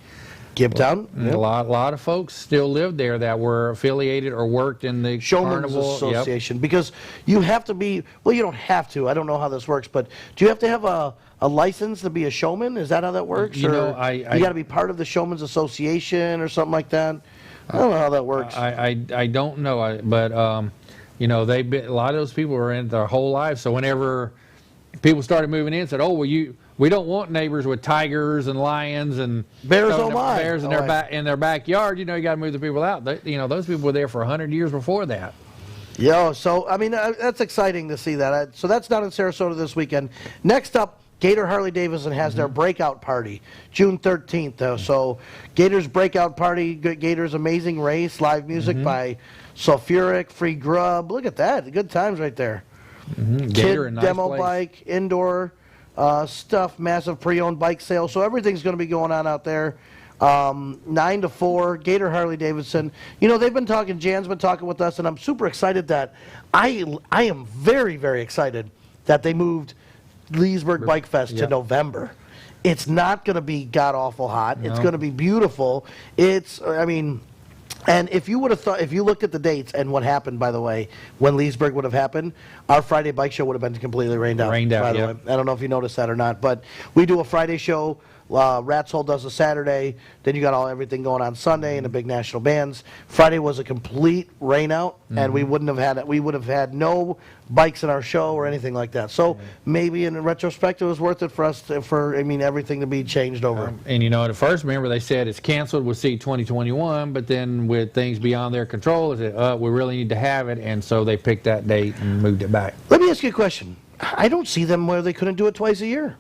Gibtown. A lot of folks still lived there that were affiliated or worked in the Showman's carnival. Association, because you have to be, well, you don't have to, I don't know how this works, but do you have to have a license to be a showman? Is that how that works? You know, you got to be part of the Showman's Association or something like that? I don't know how that works. I don't know, but they've been, a lot of those people were in their whole life. So whenever people started moving in, said, "Oh, well, we don't want neighbors with tigers and lions and Bears, oh my. bears in their backyard." You got to move the people out. Those people were there for 100 years before that. So I mean, that's exciting to see that. So that's down in Sarasota this weekend. Next up, Gator Harley Davidson has their breakout party, June 13th. So Gator's breakout party, Gator's amazing race, live music by Sulfuric, free grub. Look at that, good times right there. Gator, Kid a nice demo place. bike, indoor stuff, massive pre-owned bike sale. So everything's going to be going on out there. 9 to 4, Gator Harley Davidson. They've been talking, Jan's been talking with us, and I'm super excited that, I am very, very excited that they moved Leesburg Bike Fest to November. It's not going to be god-awful hot. It's going to be beautiful. And if you would have thought, if you looked at the dates and what happened, by the way, when Leesburg would have happened, our Friday bike show would have been completely rained out. Rained out, by the yeah. way. I don't know if you noticed that or not, but we do a Friday show. Rat's Hole does a Saturday. Then you got everything going on Sunday and the big national bands. Friday was a complete rain out, and we wouldn't have had it. We would have had no bikes in our show or anything like that. So maybe in retrospect, it was worth it for us everything to be changed over. And at first, remember they said it's canceled. We'll see 2021, but then with things beyond their control, they said, we really need to have it, and so they picked that date and moved it back. Let me ask you a question. I don't see them where they couldn't do it twice a year.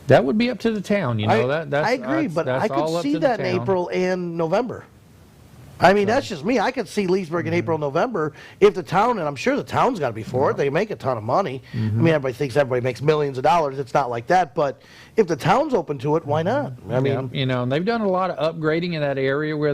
That would be up to the town, I agree, but I could see that in April and November. I mean, that's just me. I could see Leesburg in April, November, if the town, and I'm sure the town's got to be for it. They make a ton of money. I mean, everybody thinks everybody makes millions of dollars. It's not like that, but if the town's open to it, why not? I mean, and they've done a lot of upgrading in that area where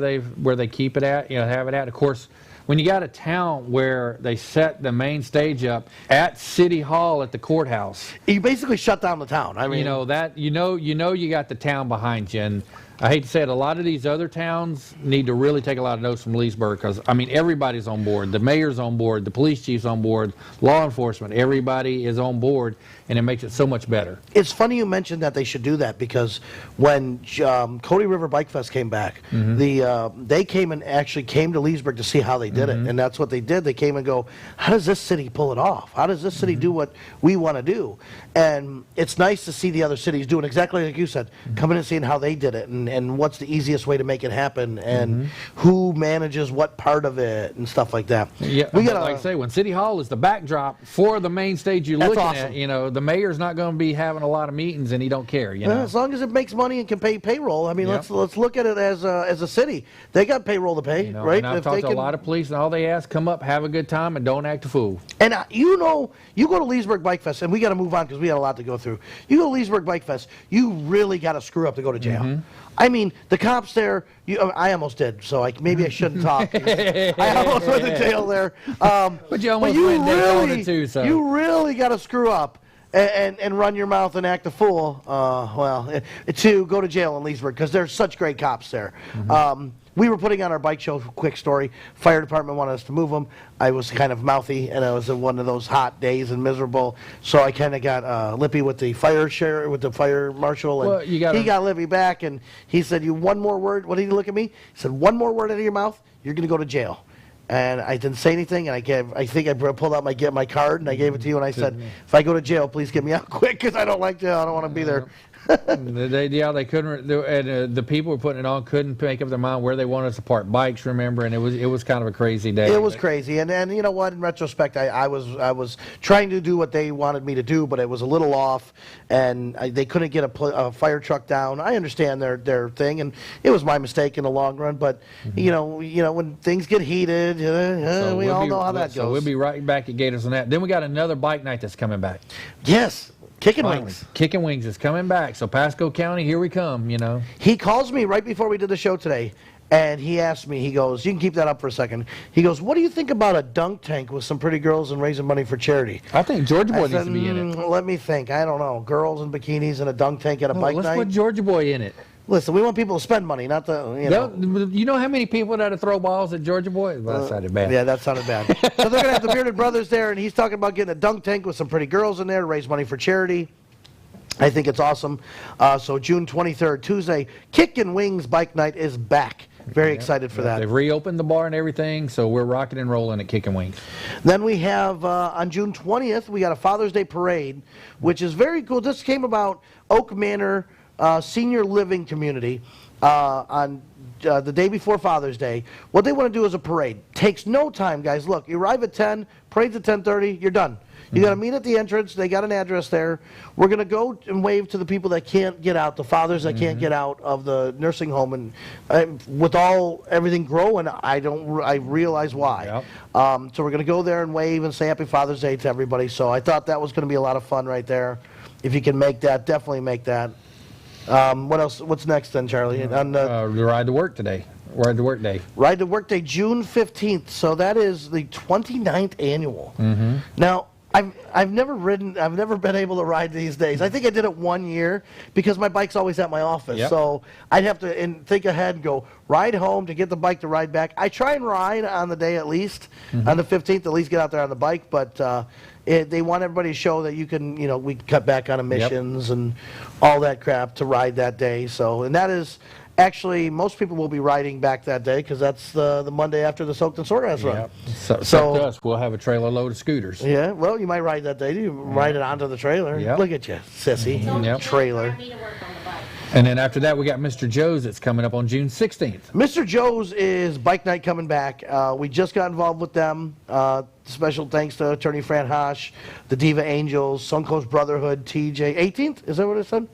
they keep it at, have it at. Of course, when you got a town where they set the main stage up at City Hall at the courthouse, you basically shut down the town. I mean, you got the town behind you. And I hate to say it, a lot of these other towns need to really take a lot of notes from Leesburg because, everybody's on board. The mayor's on board, the police chief's on board, law enforcement, everybody is on board, and it makes it so much better. It's funny you mentioned that they should do that because when Cody River Bike Fest came back, they came to Leesburg to see how they did it, and that's what they did. They came and go, how does this city pull it off? How does this city do what we want to do? And it's nice to see the other cities doing exactly like you said, coming and seeing how they did it, and what's the easiest way to make it happen, and who manages what part of it, and stuff like that. Yeah, like I say, when City Hall is the backdrop for the main stage you're looking at, the mayor's not going to be having a lot of meetings, and he don't care. As long as it makes money and can pay payroll. I mean, let's look at it as a city. They got payroll to pay, right? And I've talked to a lot of police, and all they ask, come up, have a good time, and don't act a fool. And you go to Leesburg Bike Fest, and we got to move on because we got a lot to go through. You go to Leesburg Bike Fest, you really got to screw up to go to jail. I mean, the cops there, I almost did, so maybe I shouldn't talk. I almost went to jail there. But you almost went down on it too, so. You really got to screw up and run your mouth and act a fool, to go to jail in Leesburg, because there's such great cops there. We were putting on our bike show, quick story. Fire department wanted us to move them. I was kind of mouthy, and I was in one of those hot days and miserable, so I kind of got lippy with the fire marshal, and he got lippy back, and he said, "You one more word." What did he look at me? He said, "One more word out of your mouth, you're going to go to jail." And I didn't say anything, and I think I pulled out my card, and I gave it to you, and I said, "If I go to jail, please get me out quick, because I don't like jail. I don't want to be there." They couldn't, and the people who were putting it on couldn't make up their mind where they wanted us to park bikes. Remember, and it was kind of a crazy day. It was crazy, and you know what? In retrospect, I was trying to do what they wanted me to do, but it was a little off, and they couldn't get a fire truck down. I understand their thing, and it was my mistake in the long run. But you know when things get heated, we all know how that goes. So we'll be right back at Gators on that. Then we got another bike night that's coming back. Yes. Kicking Wings. Kicking Wings is coming back. So Pasco County, here we come, He calls me right before we did the show today, and he asked me, he goes, you can keep that up for a second. He goes, what do you think about a dunk tank with some pretty girls and raising money for charity? I think Georgia Boy needs to be in it. Let me think. I don't know. Girls in bikinis and a dunk tank at a bike night? Let's put Georgia Boy in it. Listen, we want people to spend money, not the, You know how many people that throw balls at Georgia Boy? Well, that sounded bad. Yeah, that sounded bad. So they're going to have the Bearded Brothers there, and he's talking about getting a dunk tank with some pretty girls in there to raise money for charity. I think it's awesome. So June 23rd, Tuesday, Kickin' Wings Bike Night is back. Very excited for that. They've reopened the bar and everything, so we're rocking and rolling at Kickin' Wings. Then we have, on June 20th, we got a Father's Day Parade, which is very cool. This came about Oak Manor Senior Living Community on the day before Father's Day. What they want to do is a parade. Takes no time, guys. Look, you arrive at 10, parade's at 10:30, you're done. You got to meet at the entrance. They got an address there. We're going to go and wave to the people that can't get out, the fathers that can't get out of the nursing home. And with everything growing, I realize why. Yep. So we're going to go there and wave and say Happy Father's Day to everybody. So I thought that was going to be a lot of fun right there. If you can make that, definitely make that. What else? What's next then, Charlie? Ride to Work today. Ride to Work Day. Ride to Work Day, June 15th. So that is the 29th annual. Now, I've never ridden. I've never been able to ride these days. I think I did it 1 year because my bike's always at my office. Yep. So I'd have to think ahead and go ride home to get the bike to ride back. I try and ride on the day at least, on the 15th, at least get out there on the bike. But they want everybody to show that you can, we cut back on emissions and all that crap to ride that day. So, and that is. Actually, most people will be riding back that day because that's the Monday after the Soaked and Swordgrass run. Yep. So to us, we'll have a trailer load of scooters. Yeah, well, you might ride that day. You ride it onto the trailer. Yep. Look at you, sissy. Yep. Trailer. And then after that, we got Mr. Joe's that's coming up on June 16th. Mr. Joe's is Bike Night coming back. We just got involved with them. Special thanks to Attorney Fran Hosh, the Diva Angels, Suncoast Brotherhood, TJ. 18th? Is that what it said?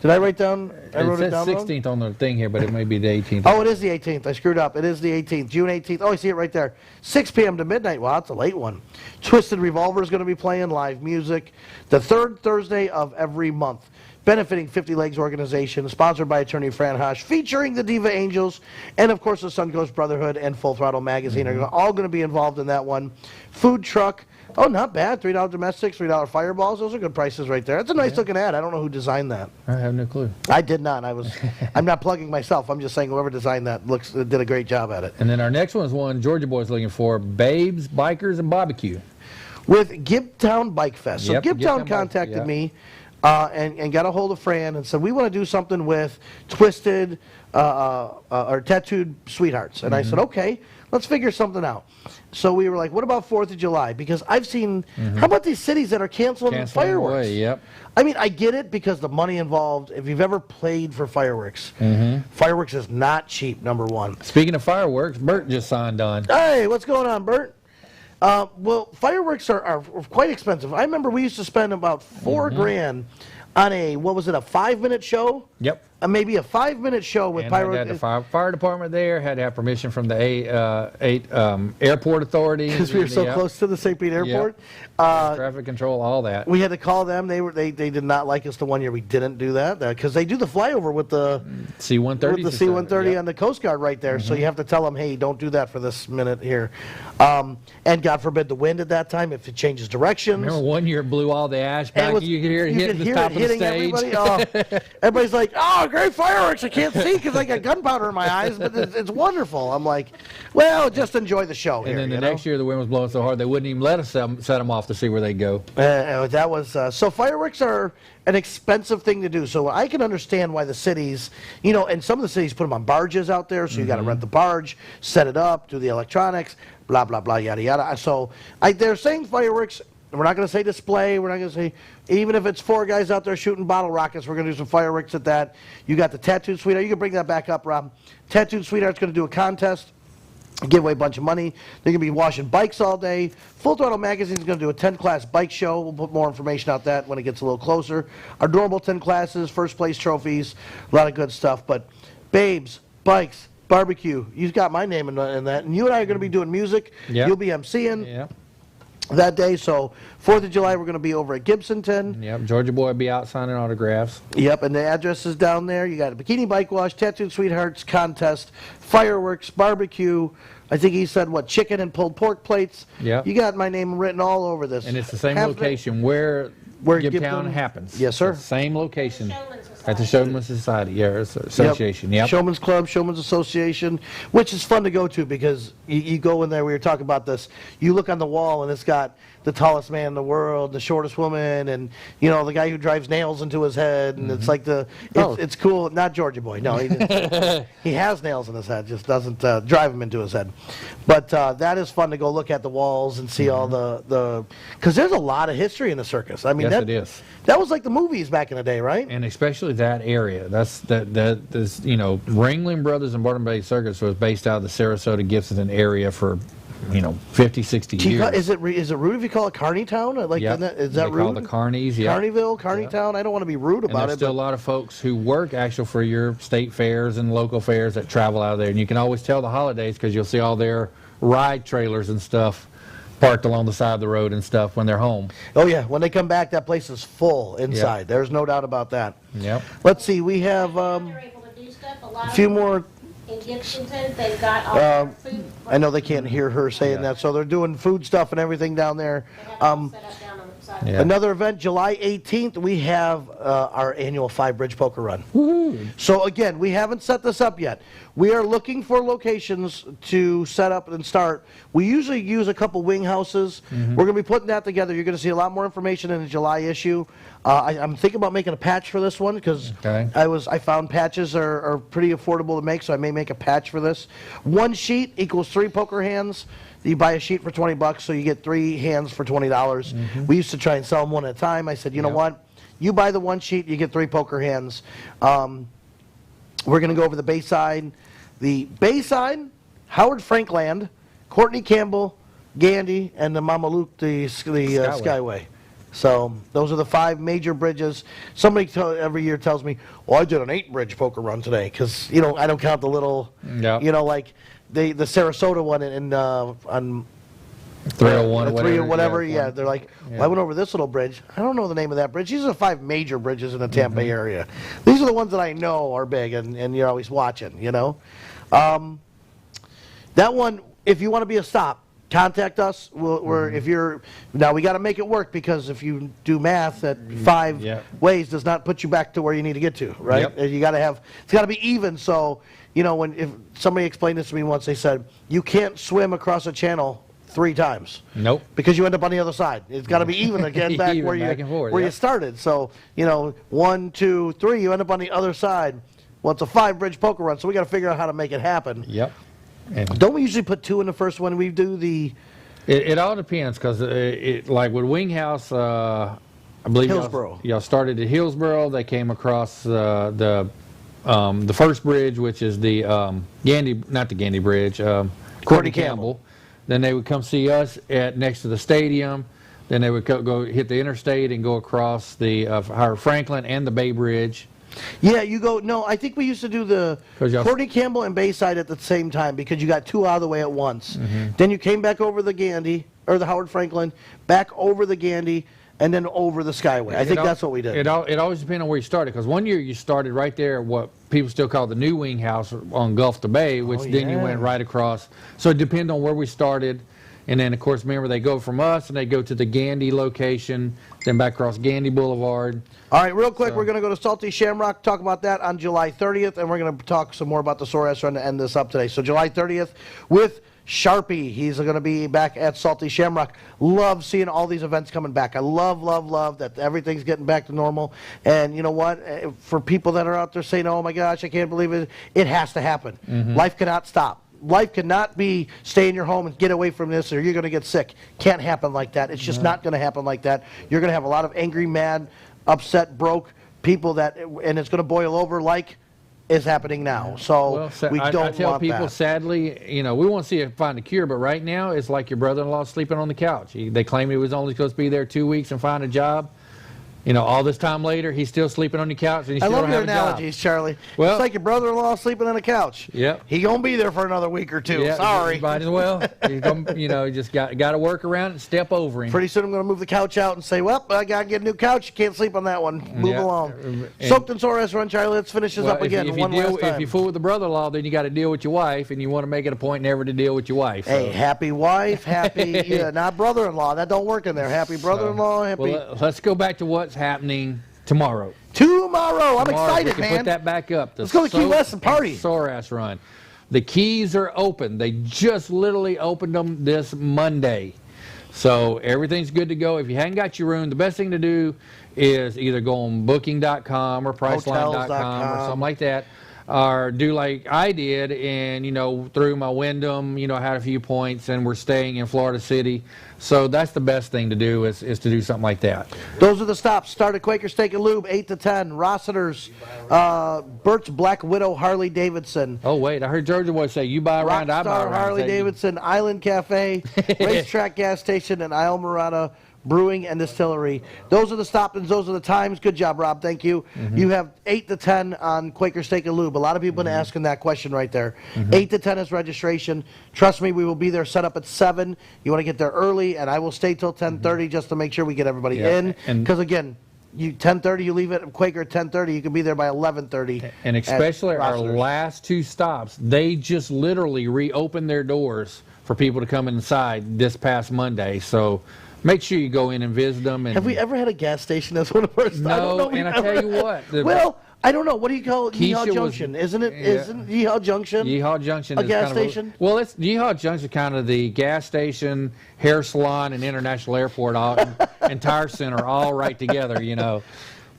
Did I write down? I wrote it down. It says 16th on the thing here, but it may be the 18th. Oh, it is the 18th. I screwed up. It is the 18th. June 18th. Oh, I see it right there. 6 p.m. to midnight. Wow, that's a late one. Twisted Revolver is going to be playing live music the third Thursday of every month. Benefiting 50 Legs organization, sponsored by Attorney Fran Hosh, featuring the Diva Angels, and of course the Suncoast Brotherhood and Full Throttle Magazine are all going to be involved in that one. Food truck. Oh, not bad. $3 domestics, $3 fireballs. Those are good prices right there. That's a nice looking ad. I don't know who designed that. I have no clue. I did not. I'm not plugging myself. I'm just saying whoever designed that did a great job at it. And then our next one is one Georgia Boy's looking for: Babes, Bikers, and Barbecue. With Gibtown Bike Fest. So Yep, Gibtown contacted me and got a hold of Fran and said, we want to do something with Twisted or Tattooed Sweethearts. And I said, okay, let's figure something out. So we were like, what about 4th of July? Because I've seen, how about these cities that are canceling fireworks? Away, yep. I mean, I get it because the money involved. If you've ever played for fireworks, fireworks is not cheap, number one. Speaking of fireworks, Bert just signed on. Hey, what's going on, Bert? Well, fireworks are quite expensive. I remember we used to spend about $4 grand on a 5-minute show? Yep. Maybe a 5-minute show with fireworks. The fire department there had to have permission from the airport authority. Because we were so close to the St. Pete Airport. Traffic control, all that. We had to call them. They did not like us the one year we didn't do that because they do the flyover with the C-130. With the C-130 on the Coast Guard right there. So you have to tell them, hey, don't do that for this minute here. And God forbid the wind at that time if it changes directions. Remember one year it blew all the ash back. You could hear it hitting the top of the stage. Everybody. Everybody's like, oh, great fireworks. I can't see because I got gunpowder in my eyes, but it's wonderful. I'm like, well, just enjoy the show. And then the next year the wind was blowing so hard they wouldn't even let us set them off to see where they go. That was so fireworks are an expensive thing to do. So I can understand why the cities, and some of the cities put them on barges out there. So you got to rent the barge, set it up, do the electronics, blah, blah, blah, yada, yada. So they're saying fireworks. We're not going to say display. We're not going to say, even if it's 4 guys out there shooting bottle rockets, we're going to do some fireworks at that. You got the Tattooed Sweetheart. You can bring that back up, Rob. Tattooed Sweetheart's going to do a contest, give away a bunch of money. They're going to be washing bikes all day. Full Throttle Magazine is going to do a 10-class bike show. We'll put more information out that when it gets a little closer. Our normal 10 classes, first place trophies, a lot of good stuff. But Babes, Bikes, Barbecue, you've got my name in that. And you and I are going to be doing music. Yep. You'll be emceeing. Yeah. That day, so 4th of July, we're going to be over at Gibsonton. Yep, Georgia Boy will be out signing autographs. Yep, and the address is down there. You got a bikini bike wash, Tattooed Sweethearts contest, fireworks, barbecue. I think he said, chicken and pulled pork plates. Yeah. You got my name written all over this. And it's the same location where Gibtown happens. Yes, sir. The same location. At the Showman's Society, Association. Yep. Showman's Club, Showman's Association, which is fun to go to because you go in there, we were talking about this, you look on the wall and it's got the tallest man in the world, the shortest woman, and the guy who drives nails into his head, and it's like it's cool. Not Georgia Boy, no, he has nails in his head, just doesn't drive them into his head. But that is fun to go look at the walls and see all the because there's a lot of history in the circus. I mean, yes, it is. That was like the movies back in the day, right? And especially that area. That's Ringling Brothers and Barton Bay Circus was based out of the Sarasota Gibson area for 50, 60 years. Is it rude if you call it Carney Town? Like, yep. Is that rude? They call the Carnies, yeah. Carneyville, Carney Town. I don't want to be rude about it. There's still a lot of folks who work actually for your state fairs and local fairs that travel out there, and you can always tell the holidays because you'll see all their ride trailers and stuff parked along the side of the road and stuff when they're home. Oh yeah, when they come back, that place is full inside. Yep. There's no doubt about that. Yep. Let's see, we have a few more. In Gibsonton, they've got all food. I know they can't hear her saying that, so they're doing food stuff and everything down there. They have it all set up down on the side. Yeah. Another event, July 18th, we have our annual 5-bridge poker run. So again, we haven't set this up yet. We are looking for locations to set up and start. We usually use a couple wing houses. We're going to be putting that together. You're going to see a lot more information in the July issue. I'm thinking about making a patch for this one because Okay. I found patches are pretty affordable to make, so I may make a patch for this. One sheet equals 3 poker hands. You buy a sheet for $20, so you get 3 hands for $20. We used to try and sell them one at a time. I said, you know what? You buy the 1 sheet, you get 3 poker hands. We're going to go over the Bayside. The Bayside, Howard Frankland, Courtney Campbell, Gandy, and the Mama Luke, the Skyway. So those are the 5 major bridges. Somebody every year tells me, well, I did an 8-bridge poker run today because, you know, I don't count the little, you know, like the Sarasota one on 301 or whatever. Yeah, they're like, well, I went over this little bridge. I don't know the name of that bridge. These are the 5 major bridges in the Tampa Bay area. These are the ones that I know are big, and you're always watching, you know. That one, if you want to be a stop, contact us. If you're now, we got to make it work because if you do math, that 5 ways does not put you back to where you need to get to, right? You got to have, it's got to be even. So, you know, if somebody explained this to me once, they said you can't swim across a channel 3 times. Nope. Because you end up on the other side. It's got to be even again back Even where back and forth, you started. So, you know, 1, 2, 3, you end up on the other side. Well, it's a 5-bridge poker run, so we got to figure out how to make it happen. Yep. And don't we usually put 2 in the first one? We do the. It all depends because like with Wing House, I believe Hillsboro. Y'all started at Hillsboro. They came across the first bridge, which is the not the Gandy Bridge, Courtney Campbell. Then they would come see us at next to the stadium. Then they would go hit the interstate and go across the Howard Franklin and the Bay Bridge. Yeah, you go. No, I think we used to do the Courtney Campbell and Bayside at the same time because you got 2 out of the way at once. Then you came back over the Gandy or the Howard Franklin, back over the Gandy, and then over the Skyway. I think that's what we did. It always depends on where you started because one year you started right there, what people still call the new Wing House on Gulf to Bay, which then you went right across. So it depends on where we started. And then, of course, remember, they go from us and they go to the Gandy location, then back across Gandy Boulevard. All right, real quick, we're going to go to Salty Shamrock, talk about that on July 30th, and we're going to talk some more about the Soares Run to end this up today. So July 30th with Sharpie. He's going to be back at Salty Shamrock. Love seeing all these events coming back. I love that everything's getting back to normal. And you know what? For people that are out there saying, oh, my gosh, I can't believe it, it has to happen. Life cannot stop. Life cannot be stay in your home and get away from this or you're going to get sick. Can't happen like that. It's just not going to happen like that. You're going to have a lot of angry, mad, upset, broke people that, and it's going to boil over like is happening now. So we don't I tell want people, that. sadly, you know, we won't see it find a cure, but right now it's like your brother-in-law sleeping on the couch. They claim he was only supposed to be there 2 weeks and find a job. You know, all this time later, he's still sleeping on the couch, and he still don't have a job. I love your analogies, Charlie. Well, it's like your brother-in-law sleeping on a couch. Yep. He gonna be there for another week or 2. Sorry. Might as well. He's gonna, you know, just got to work around and step over him. Pretty soon I'm going to move the couch out and say, well, I got to get a new couch. You can't sleep on that one. Move along. Soaked and Soares Run, Charlie. Let's finish this up again one last time. If you fool with the brother-in-law, then you got to deal with your wife, and you want to make it a point never to deal with your wife. Hey, happy wife, happy, not brother-in-law. That don't work in there. Happy brother-in-law, happy. Well, let's go back to what's happening tomorrow. I'm excited, we can man. Put that back up. Let's go to Key West and party. Soares Run. The keys are open. They just literally opened them this Monday. So everything's good to go. If you hadn't got your room, the best thing to do is either go on booking.com or priceline.com or something like that. Or do like I did and, you know, through my Wyndham, you know, I had a few points and we're staying in Florida City. So that's the best thing to do is to do something like that. Those are the stops. Start at Quaker Steak and Lube, 8 to 10. Rossiter's, Burt's Black Widow Harley Davidson. Oh, wait. I heard Georgia boy say, you buy around, I buy around. Harley Davidson, Island Cafe, Racetrack Gas Station, and Isle Morada Brewing and Distillery. Those are the stops. Those are the times. Good job, Rob. Thank you. You have 8 to 10 on Quaker Steak and Lube. A lot of people have been asking that question right there. 8 to 10 is registration. Trust me, we will be there set up at 7. You want to get there early, and I will stay till 10:30 just to make sure we get everybody in. Because, again, 10:30, you leave it at Quaker at 10:30. You can be there by 11:30. And especially our last 2 stops, they just literally reopened their doors for people to come inside this past Monday. So make sure you go in and visit them. And Have we ever had a gas station as one of our? No, and I tell you what. Well, I don't know. What do you call it? Keisha Yeehaw was- Junction, isn't it? yeah. Isn't Yeehaw Junction? Yeehaw Junction A is gas kind of station? well, it's Yeehaw Junction, kind of the gas station, hair salon, and international airport, all and tire center, all right together. You know,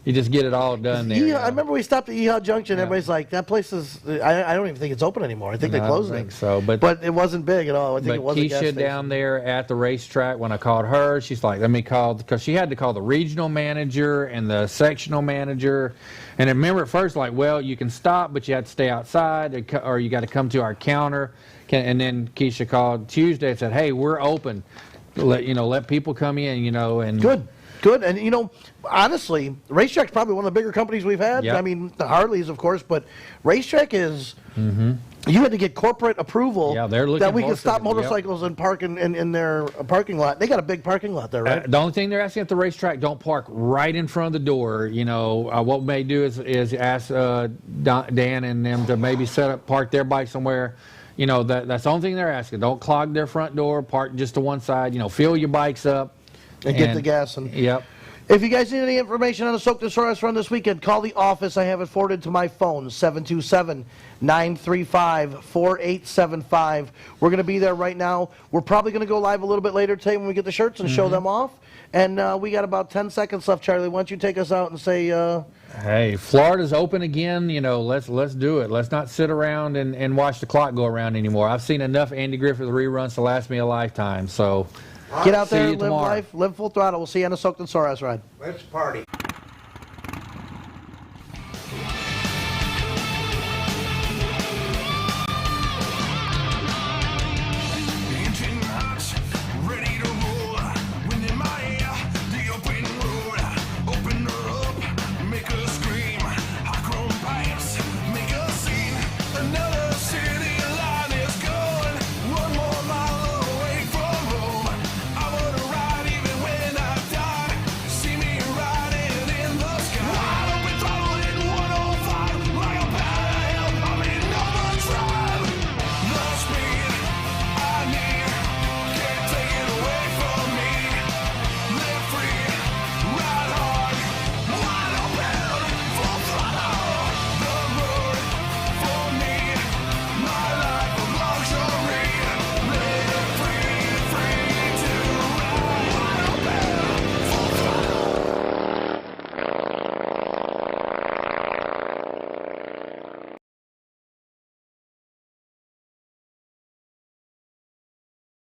you just get it all done there. Yeehaw, you know. I remember we stopped at Yeehaw Junction. Yeah. Everybody's like, "That place is." I don't even think it's open anymore. I think they No, I closed don't it. think so, but it wasn't big at all. I think But it was a gas Keisha station. down there at the racetrack, when I called her, she's like, let me call, because she had to call the regional manager and the sectional manager. And I remember at first, like, well, you can stop, but you have to stay outside, or you got to come to our counter. And then Keisha called Tuesday and said, hey, we're open. Let people come in, and Good. And, honestly, Racetrack's probably one of the bigger companies we've had. Yep. I mean, the Harleys, of course, but Racetrack is, you had to get corporate approval Yeah, they're looking that we for could stop something, yep. motorcycles and park in their parking lot. They got a big parking lot there, right? The only thing they're asking at the racetrack, don't park right in front of the door. What we may do is ask Dan and them to maybe park their bike somewhere. That's the only thing they're asking. Don't clog their front door. Park just to one side. Fill your bikes up. And get the gas. And Yep. if you guys need any information on the Soak the Soros run this weekend, call the office. I have it forwarded to my phone, 727-935-4875. We're going to be there right now. We're probably going to go live a little bit later today when we get the shirts and show them off. And we got about 10 seconds left, Charlie. Why don't you take us out and say... Hey, Florida's open again. Let's do it. Let's not sit around and watch the clock go around anymore. I've seen enough Andy Griffith reruns to last me a lifetime. So get out see there, you live tomorrow. life, live full throttle. We'll see you on the Soak the Soros ride. Let's party.